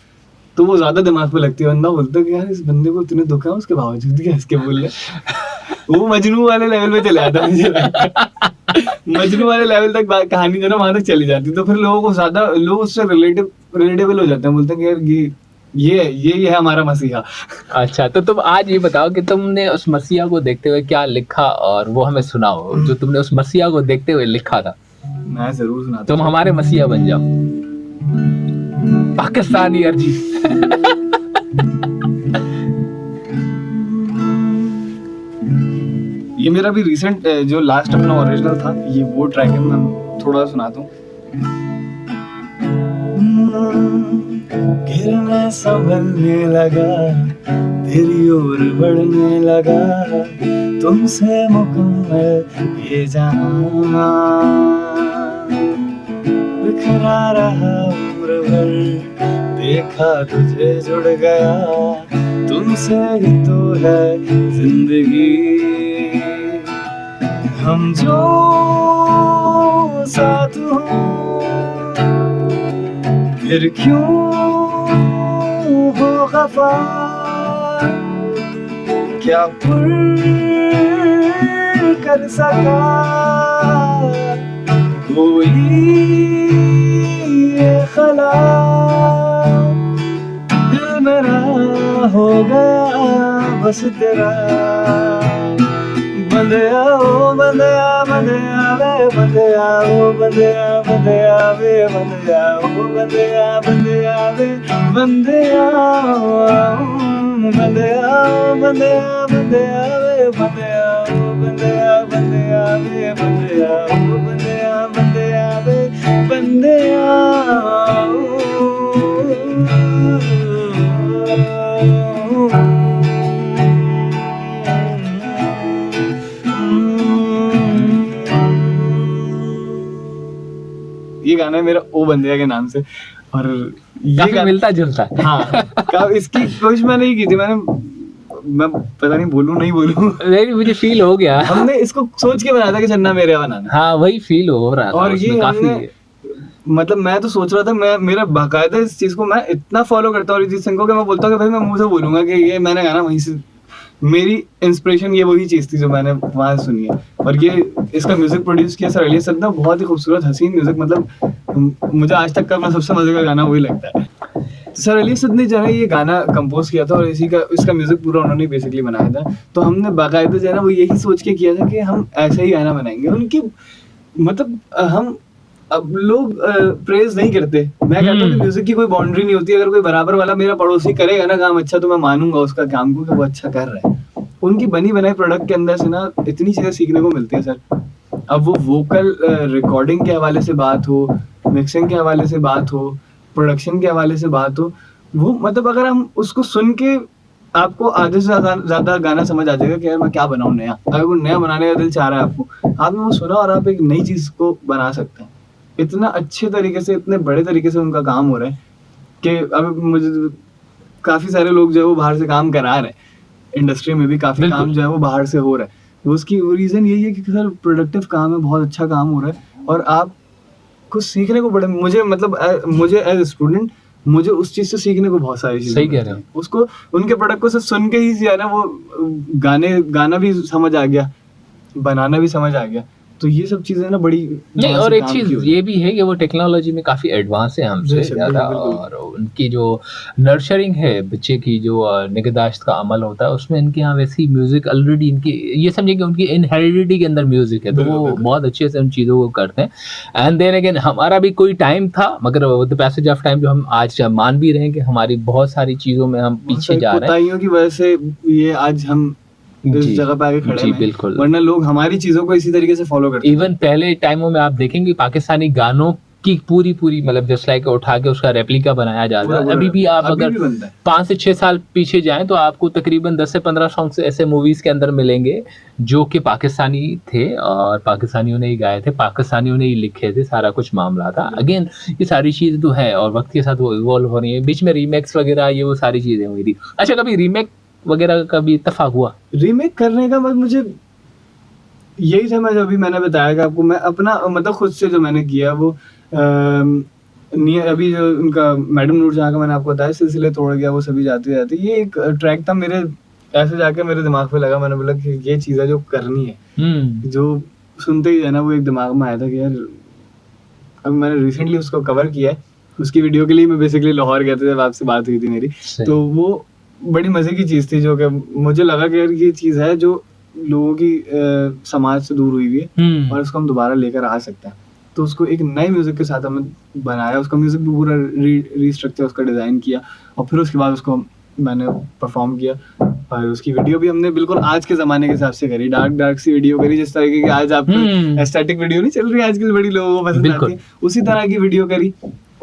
तो वो ज़्यादा दिमाग पे लगती है। बंदा बोलता है कि यार इस बंदे को इतने दुःख है, उसके बावजूद भी हँस के बोल रहा है। वो मजनू वाले लेवल पे चला जाता है मुझे लगता है। मजनू वाले लेवल तक कहानी जो है ना वहाँ तक चली जाती है, तो फिर लोगों को ज़्यादा, लोग उससे रिलेटेबल हो जाते हैं, बोलते हैं कि यार ये है हमारा मसीहा। अच्छा, तो तुम आज ये बताओ कि तुमने उस मसीहा को देखते हुए क्या लिखा, और वो हमें सुनाओ जो तुमने उस मसीहा को देखते हुए लिखा था। मैं ज़रूर सुनाता तुम हमारे मसीहा बन जाओ, पाकिस्तानी अरिजीत। ये मेरा भी रिसेंट जो लास्ट अपना ओरिजिनल था, ये वो ट्रैक है, मैं थोड़ा सुनाता हूँ। गिरने संभलने लगा, तेरी ओर बढ़ने लगा, तुमसे मुकम्मल ये जहां, बिखरा रहा उम्र भर, देखा तुझे जुड़ गया, तुमसे ही तो है जिंदगी, हम जो साथ हों, फिर क्यों हो खफा, क्या पुर कर सका कोई ये खला, दिल मेरा हो गया बस तेरा, बंदया ओ बंदया बंदया वे बंदया ओ बंदया बंदया वे बंदया ओ बंदया बंदया वे बंदया बंदया बंदया बंदया वे बंदया ओ बंदया बंदया वे बंदया ओ बंदया बंदया वे बंदया। ये गाना है मेरा ओ बंदिया के नाम से, और ये मिलता जुलता है। हाँ, इसकी कोशिश मैं नहीं की थी, मैं पता नहीं बोलूं नहीं बोलूं, नहीं, मुझे फील हो गया। हमने इसको सोच के बनाया था कि चन्ना मेरे बनाना। हाँ, वही फील हो रहा था। और ये काफी, मतलब मैं तो सोच रहा था, मेरा बाकायदा इस चीज को मैं इतना फॉलो करता हूँ अरिजीत सिंह को, कि मैं बोलता हूँ कि भाई मैं मुंह से बोलूंगा कि ये मैंने गाना वहीं से, मेरी इंस्पिरेशन ये वही चीज़ थी जो मैंने वहाँ से सुनी है। और ये इसका म्यूजिक प्रोड्यूस किया सर अली असद ने, बहुत ही खूबसूरत हसीन म्यूजिक, मतलब मुझे आज तक का अपना सबसे मजे का गाना वही लगता है। सर अली सद ने जो है ये गाना कंपोज किया था और इसका म्यूजिक पूरा उन्होंने बेसिकली बनाया था। तो हमने बाकायदा जो है ना वो यही सोच के किया था कि हम ऐसा ही गाना बनाएंगे। उनकी मतलब हम अब लोग प्रेज नहीं करते। मैं कहता हूँ कि म्यूजिक की कोई बाउंड्री नहीं होती। अगर कोई बराबर वाला मेरा पड़ोसी करेगा ना काम अच्छा, तो मैं मानूंगा उसका काम को कि वो अच्छा कर रहा है। उनकी बनी बनाई प्रोडक्ट के अंदर से ना इतनी चीजें सीखने को मिलती है सर। अब वो वोकल रिकॉर्डिंग के हवाले से बात हो, मिक्सिंग के हवाले से बात हो, प्रोडक्शन के हवाले से बात हो, वो मतलब अगर हम उसको सुन के आपको आधे से ज्यादा गाना समझ आ जाएगा कि यार मैं क्या बनाऊं नया। अगर वो नया बनाने का दिल चाह रहा है आपको, आपने वो सुना और आप एक नई चीज को बना सकते हैं। इतना अच्छे तरीके से, इतने बड़े तरीके से उनका काम हो रहा है कि अब मुझे काफी सारे लोग जो है वो बाहर से काम करा रहे हैं। इंडस्ट्री में भी काफी काम जो है वो बाहर से हो रहा है। तो उसकी रीजन यही है कि सर प्रोडक्टिव काम है, बहुत अच्छा काम हो रहा है और आप कुछ सीखने को बड़े मुझे मतलब मुझे एज स्टूडेंट मुझे उस चीज से सीखने को बहुत सारी चीजें सही कह रहे हो। उसको उनके प्रोडक्ट को सिर्फ सुन के ही जो है ना वो गाना भी समझ आ गया, बनाना भी समझ आ गया। तो ये सब चीजें ना बड़ी नहीं, और एक चीज ये भी है कि वो टेक्नोलॉजी में काफी एडवांस है हमसे ज्यादा, और उनकी जो नर्चरिंग है बच्चे की, जो निगहदाश्त का अमल होता है, उसमें इनके यहाँ वैसी म्यूजिक ऑलरेडी इनकी ये समझिए कि उनकी इनहेरिडिटी के अंदर म्यूजिक है, तो वो बहुत अच्छे से उन चीज़ों को करते हैं। एंड देन अगेन हमारा भी कोई टाइम था, मगर with the passage of time जो हम आज मान भी रहे हैं कि हमारी बहुत सारी चीज़ों में हम पीछे जा रहे हैं की वजह से ये आज हम इस जगह पे आके खड़े हैं। बिल्कुल, वरना लोग हमारी चीजों को इसी तरीके से फॉलो करते हैं। इवन पहले टाइमों में आप देखेंगे पाकिस्तानी गानों की पूरी मतलब जस्ट लाइक उठा के उसका रेप्लिका बनाया जाता है। अभी भी आप अगर 5 से 6 साल पीछे जाएं तो आपको तकरीबन 10 से 15 सॉन्ग्स ऐसे मूवीज के अंदर मिलेंगे जो कि पाकिस्तानी थे और पाकिस्तानियों ने ही गाए थे, पाकिस्तानियों ने ही लिखे थे, सारा कुछ मामला था। अगेन ये सारी चीज़ तो है और वक्त के साथ वो इवॉल्व हो रही है। बीच में रीमेक्स वगैरह ये वो सारी चीज़ें हुई थी। अच्छा, कभी रीमेक वगैरह का भी इत्तेफाक हुआ? रीमेक करने का मतलब मुझे यही था, मैं अभी मैंने बताया कि आपको मैं अपना मतलब खुद से जो मैंने किया वो अभी जो उनका मैडम नूरजहां का मैंने आपको बताया, सिलसिले तोड़ गया वो सभी जाते जाते, ये एक ट्रैक था मेरे, ऐसे जाके मेरे दिमाग पे लगा। मैंने बोला कि ये चीज़ है जो करनी है। जो सुनते ही है ना वो एक दिमाग में आया था कि यार अब मैंने रिसेंटली उसको कवर किया है। उसकी वीडियो के लिए मैं बेसिकली लाहौर गया था जब आपसे बात हुई थी मेरी, तो वो बड़ी मजे की चीज़ थी जो कि मुझे लगा कि यार ये चीज़ है जो लोगों की समाज से दूर हुई हुई है और उसको हम दोबारा लेकर आ सकते हैं। तो उसको एक नए म्यूजिक के साथ हमने बनाया, उसका म्यूजिक भी पूरा रीस्ट्रक्चर उसका डिज़ाइन किया और फिर उसके बाद उसको मैंने परफॉर्म किया और उसकी वीडियो भी हमने बिल्कुल आज के ज़माने के हिसाब से करी, डार्क सी वीडियो करी, जिस तरीके की आज आपकी एस्थेटिक वीडियो नहीं चल रही आजकल बड़ी लोगों को पसंद आती है, उसी तरह की वीडियो करी।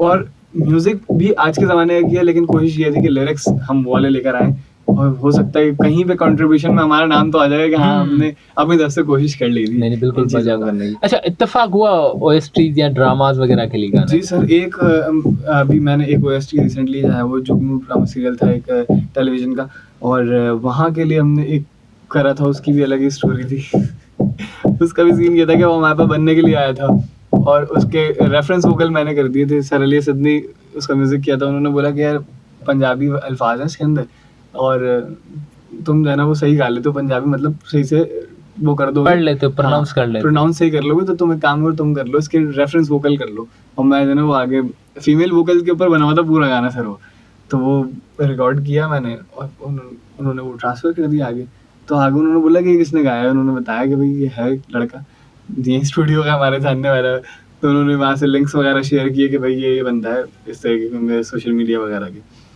और म्यूजिक भी आज के ज़माने का किया, लेकिन कोशिश ये थी कि लिरिक्स हम वो वाले लेकर आए और हो सकता है कहीं पे कंट्रीब्यूशन में हमारा नाम तो आ जाएगा कि हाँ हमने अपनी तरफ से कोशिश कर ली थी। नहीं बिल्कुल मजा करने की। अच्छा, इत्तेफाक हुआ ओएसटीज या ड्रामास वगैरह के लिए गाना? जी सर, एक अभी मैंने एक ओएसटी रिसेंटली जो है वो जुगनू ड्रामा सीरियल था एक टेलीविजन का, और वहाँ के लिए हमने एक करा था, उसकी भी अलग ही स्टोरी थी। उसका भी सीन ये था कि वो हमारे पास बनने के लिए आया था और उसके रेफरेंस वोकल मैंने कर दिए थे। सर अली सद ने उसका म्यूजिक किया था। उन्होंने बोला कि यार पंजाबी अल्फाज हैं इसके अंदर और तुम जो है ना वो सही गा लेते हो पंजाबी, मतलब सही से वो कर दो, पढ़ लेते हो, प्रोनाउंस कर लेते हो, प्रोनाउंस सही कर लोगे तो तुम एक काम करो, तुम कर लो इसके रेफरेंस वोकल कर लो। और मैं जो है ना वो आगे फीमेल वोकल के ऊपर बना हुआ था पूरा गाना सर वो, तो वो रिकॉर्ड किया मैंने और उन्होंने वो ट्रांसफर कर दिया आगे। तो आगे उन्होंने बोला कि किसने गाया है, उन्होंने बताया कि भाई ये है लड़का ये स्टूडियो का हमारे जानने वाला है। तो उन्होंने वहाँ से लिंक्स वगैरह शेयर किए कि भाई ये बंदा है इस तरीके के, मेरे सोशल मीडिया वगैरह के।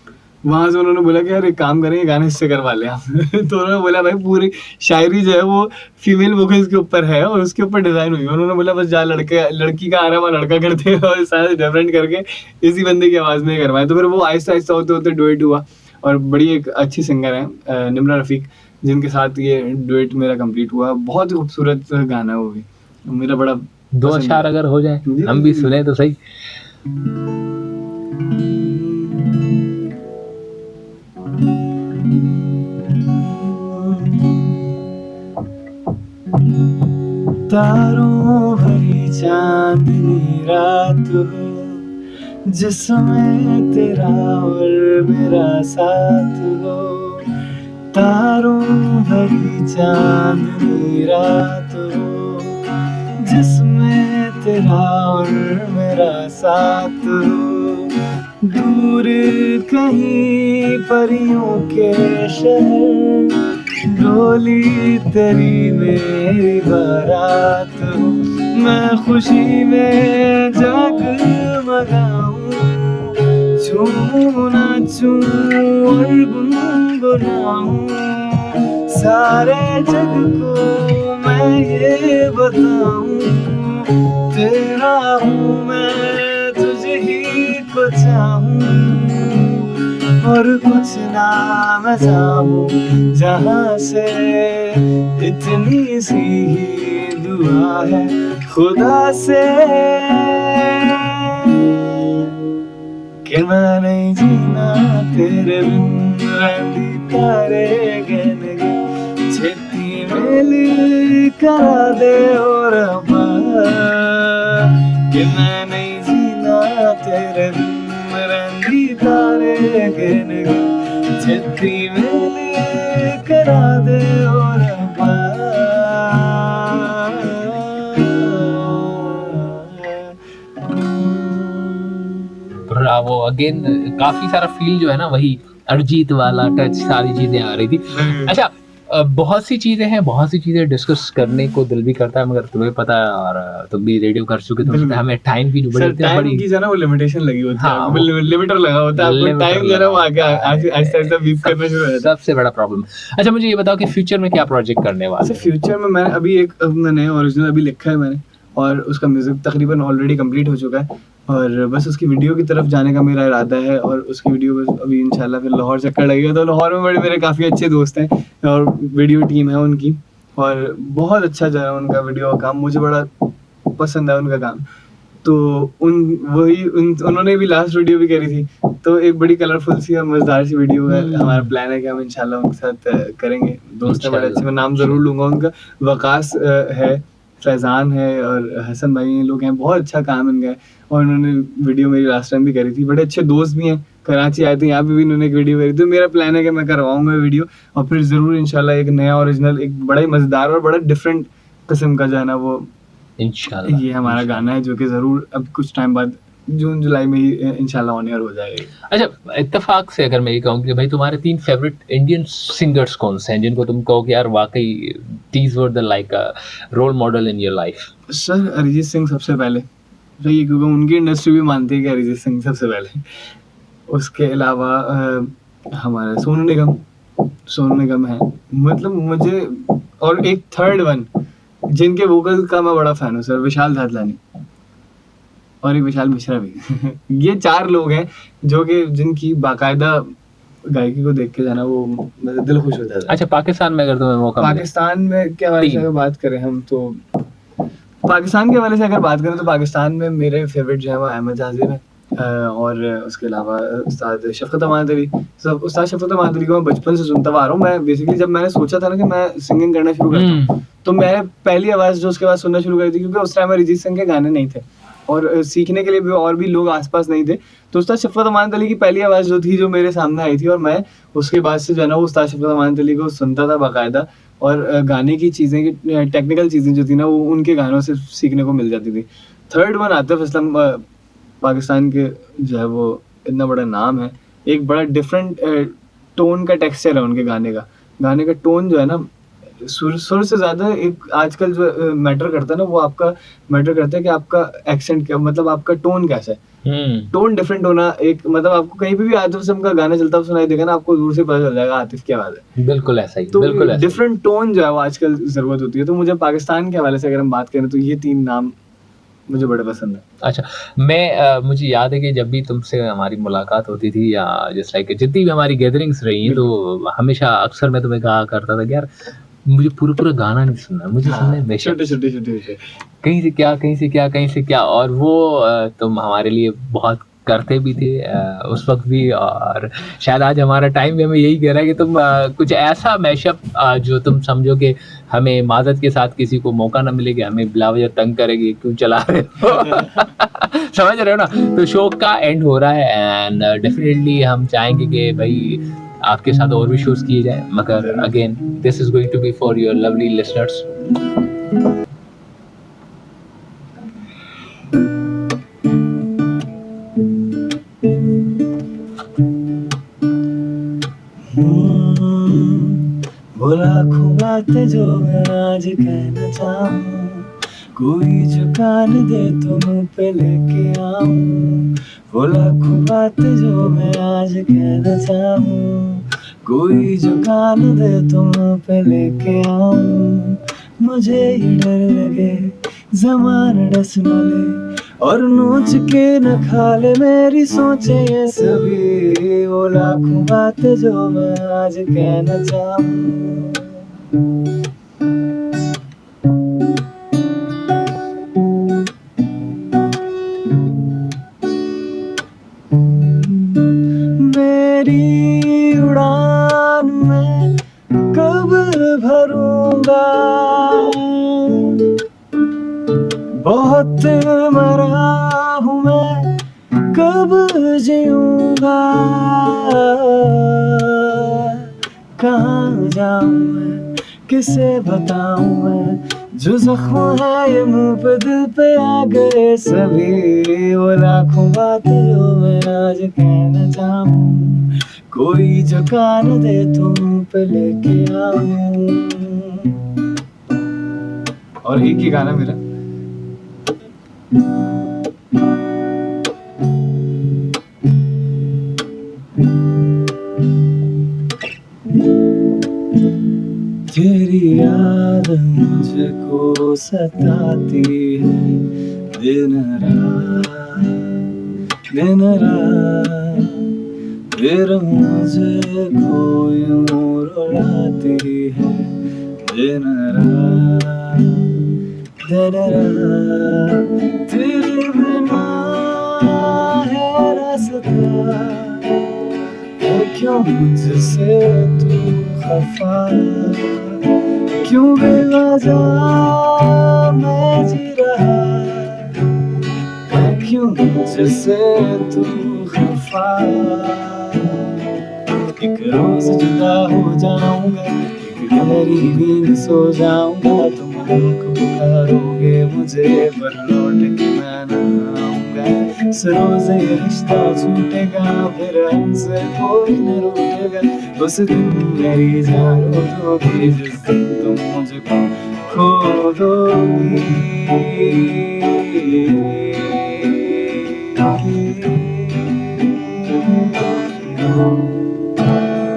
वहाँ से उन्होंने बोला कि यार एक काम करें, गाने इससे करवा लें आप। तो उन्होंने बोला भाई पूरी शायरी जो है वो फीमेल वोकल्स के ऊपर है और उसके ऊपर डिज़ाइन हुई है। उन्होंने बोला बस जा लड़की का आ रहा है लड़का करते हैं और सारा डिफरेंट करके इसी बंदे की आवाज़ में करवाएं। तो फिर वो आहिस्ता आहिस्ता होते होते डुएट हुआ और बड़ी एक अच्छी सिंगर है निम्रा रफ़ीक, जिनके साथ ये डुएट मेरा कंप्लीट हुआ। बहुत ही खूबसूरत गाना है वो भी, मेरा बड़ा। 2 अशार अगर हो जाए हम भी सुने तो सही। तारों भरी चांदनी रात हो जिसमें तेरा और मेरा साथ हो, तारों भरी चांदनी रात हो जिसमें तेरा और मेरा साथ हो, दूर दूर कहीं परियों के शहर, डोली तेरी मेरी बारात हो, मैं खुशी में जगमगाऊं, झूमूं नाचूं और गुनगुनाऊं, सारे जग को मैं ये बताऊं, तेरा हूँ मैं, तुझे ही को चाहूं, और कुछ ना मैं चाहूं, जहाँ से इतनी सी ही दुआ है खुदा से, कि मैं नहीं जीना तेरे बिन, रंदी तारे गहने छेती मेली करा दे और रब्बा, कि मैं नहीं जीना तेरे बिन, रंदी तारे गहने छेती मेली करा दे और रब्बा। ब्रावो अगेन, काफी सारा फील जो है ना वही अरिजीत वाला टच, सारी चीजें आ रही थी। अच्छा, बहुत सी चीजें हैं, बहुत सी चीजें डिस्कस करने को दिल भी करता है, मगर तुम्हें पता है और तुम भी रेडियो कर चुके, तो हमें टाइम की सर टाइम की जो ना वो लिमिटेशन लगी होती है, हाँ, लिमिटर लगा होता है, आपको टाइम जो है ना वो आगे आहिस्ता आहिस्ता बीप करना शुरू हो जाता है। सबसे बड़ा प्रॉब्लम। अच्छा, मुझे ये बताओ कि फ्यूचर में क्या प्रोजेक्ट करने वाले अच्छा, फ्यूचर में मैंने अभी एक मैंने ओरिजिनल अभी लिखा है मैंने, और उसका म्यूजिक तकरीबन ऑलरेडी कंप्लीट हो चुका है, और बस उसकी वीडियो की तरफ जाने का मेरा इरादा है, और उसकी वीडियो बस अभी इंशाल्लाह फिर लाहौर चक्कर लगेगा, तो लाहौर में बड़े मेरे काफ़ी अच्छे दोस्त हैं और वीडियो टीम है उनकी, और बहुत अच्छा जो है उनका वीडियो का काम, मुझे बड़ा पसंद है उनका काम। तो उन्होंने भी लास्ट वीडियो भी करी थी, तो एक बड़ी कलरफुल सी और मजेदार सी वीडियो है। हमारा प्लान है कि हम इंशाल्लाह उनके साथ करेंगे। दोस्त है बड़े अच्छे, मैं नाम जरूर लूंगा उनका, वकास है, फैजान है और हसन भाई, ये लोग हैं, बहुत अच्छा काम इनका है, और उन्होंने वीडियो मेरी लास्ट टाइम भी करी थी। बड़े अच्छे दोस्त भी हैं, कराची आए थे, यहाँ पे भी इन्होंने एक वीडियो करी, तो मेरा प्लान है कि मैं करवाऊंगा वीडियो, और फिर जरूर इंशाल्लाह एक नया ओरिजिनल, एक बड़ा ही मजेदार और बड़ा डिफरेंट किस्म का जो है ना वो इंशाल्लाह ये हमारा गाना है, जो कि जरूर अब कुछ टाइम बाद जून जुलाई में ही इंशाल्लाह ऑन एयर हो जाएगा। अच्छा, इत्तेफाक से अगर मैं ये कहूँ कि भाई तुम्हारे 3 फेवरेट इंडियन सिंगर्स कौन से हैं जिनको तुम कहो कि यार वाकई these were the like role model in your life? Sir Arijit Singh सबसे पहले, सही, क्योंकि उनकी इंडस्ट्री भी मानती है कि अरिजीत सिंह सबसे पहले। उसके अलावा हमारे सोनू निगम है, मतलब मुझे, और एक थर्ड वन जिनके वोकल का मैं बड़ा फैन हूँ सर, विशाल दादलानी, और एक विशाल मिश्रा भी। ये 4 लोग हैं जो कि जिनकी बाकायदा गायकी को देख के जाना वो मेरा दिल खुश हो जाता है। अच्छा, पाकिस्तान में अगर तुम्हें मौका मिले? पाकिस्तान में के हवाले से अगर बात करें हम, तो पाकिस्तान के हवाले से अगर बात करें तो पाकिस्तान में मेरे फेवरेट जो है वो अहमद जाजिर है, और उसके अलावा उस्ताद शफ़क़त अमानत अली। उस्ताद शफ़क़त अमानत अली को मैं बचपन से सुनता आ रहा हूँ। मैं बेसिकली जब मैंने सोचा था ना कि मैं सिंगिंग करना शुरू करता हूँ, तो मैंने पहली आवाज़ जो उसके बाद सुनना शुरू करी थी, क्योंकि उस टाइम अरिजीत सिंह के गाने नहीं थे और सीखने के लिए भी और भी लोग आसपास नहीं थे, तो उस्ताद शफ़क़त अमानत अली की पहली आवाज़ जो थी, जो मेरे सामने आई थी, और मैं उसके बाद से जो है ना वो उस्ताद शफ़क़त अमानत अली को सुनता था बाकायदा, और गाने की चीज़ें, की टेक्निकल चीज़ें जो थी ना, वो उनके गानों से सीखने को मिल जाती थी। थर्ड वन आतिफ असलम, पाकिस्तान के जो है वो इतना बड़ा नाम है, एक बड़ा डिफरेंट टोन का टेक्सचर है उनके गाने का टोन जो है ना, सुर से ज़्यादा एक आजकल जो मैटर करता है ना, वो आपका मैटर करता है कि आपका एक्सेंट क्या, मतलब आपका टोन कैसा है। टोन डिफरेंट होना, एक मतलब आपको कहीं पे भी आतिफ असलम का गाना चलता हुआ सुनाई देगा ना, आपको दूर से पता चल जाएगा आतिफ की आवाज़ है। बिल्कुल ऐसा ही, तो बिल्कुल ऐसा ही। डिफरेंट टोन जो है वो आजकल ज़रूरत होती है। तो मुझे पाकिस्तान के हवाले से अगर हम बात करें तो ये 3 नाम मुझे बड़े पसंद है। अच्छा, मुझे याद है कि जब भी तुमसे हमारी मुलाकात होती थी, या जस्ट लाइक जितनी भी हमारी गैदरिंग्स रही हैं, तो हमेशा अक्सर मैं तुम्हें कहा करता था कि यार मुझे पूरा गाना नहीं सुनना, मुझे सुनना है बेशक छोटे कहीं से क्या, कहीं से क्या, कहीं से क्या, और वो तुम हमारे लिए बहुत करते भी थे उस वक्त भी, और शायद आज हमारा टाइम भी हमें यही कह रहा है कि तुम कुछ ऐसा मैशअप जो तुम समझो कि हमें माज़त के साथ किसी को मौका ना मिले कि हमें बिलावजह तंग करेगी, क्यों चला रहे हो। समझ रहे हो ना? तो शो का एंड हो रहा है, एंड डेफिनेटली हम चाहेंगे कि भाई आपके साथ और भी शोज किए जाए, मगर again this is going to be for your lovely listeners. वो लाखों बातें जो मैं आज कहना चाहूँ, कोई जो कान दे तो मुंह पे लेके आऊं। वो लाखों बातें जो मैं आज कहना चाहूँ, कोई जो कान दे तो मुंह पे लेके आऊं। मुझे ही डर लगे ज़माना डस न ले, और नोच के न खा ले मेरी सोचे ये सभी। वो लाखों बातें जो मैं आज कहना चाहूँ। मेरी उड़ान में कब भरूंगा, बहुत मरा हूँ मैं कब जीऊंगा। कहाँ जाऊँ मैं, किसे बताऊँ मैं, जो जख्म है ये मुंह पे दिल पे आ गए सभी। वो लाखों बातें जो मैं आज कहना चाहूँ, कोई जो कान दे तो मुंह पे लेके आऊं। और एक ही गाना मेरा। तेरी याद मुझको सताती है दिन रात, दिन रात। फिर मुझको यूं रुलाती है दिन रात, दिन रात। तेरे बिना है रास्ता, है क्यों मुझसे तू खफा, क्यों बेवजह मैं जी रहा, है क्यों मुझसे तू खफा। एक रोज जुदा हो जाऊंगा, एक गहरी नींद सो जाऊंगा। तुम लोग पुकारोगे मुझे पर लौट के मैं न आऊंगा। इस रोज ये रिश्ता छूटेगा, फिर हमसे कोई न रूठेगा। उस दिन मेरी जान दोगी, जिस दिन तुम मुझको खो दोगी।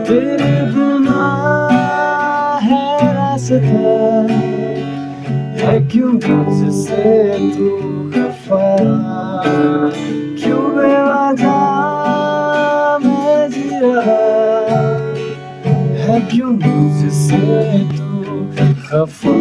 तेरे बिना है रास्ता, है क्यों मुझसे तू खफा, क्यों बेवजह मैं जी रहा, है क्यों मुझसे तू खफा।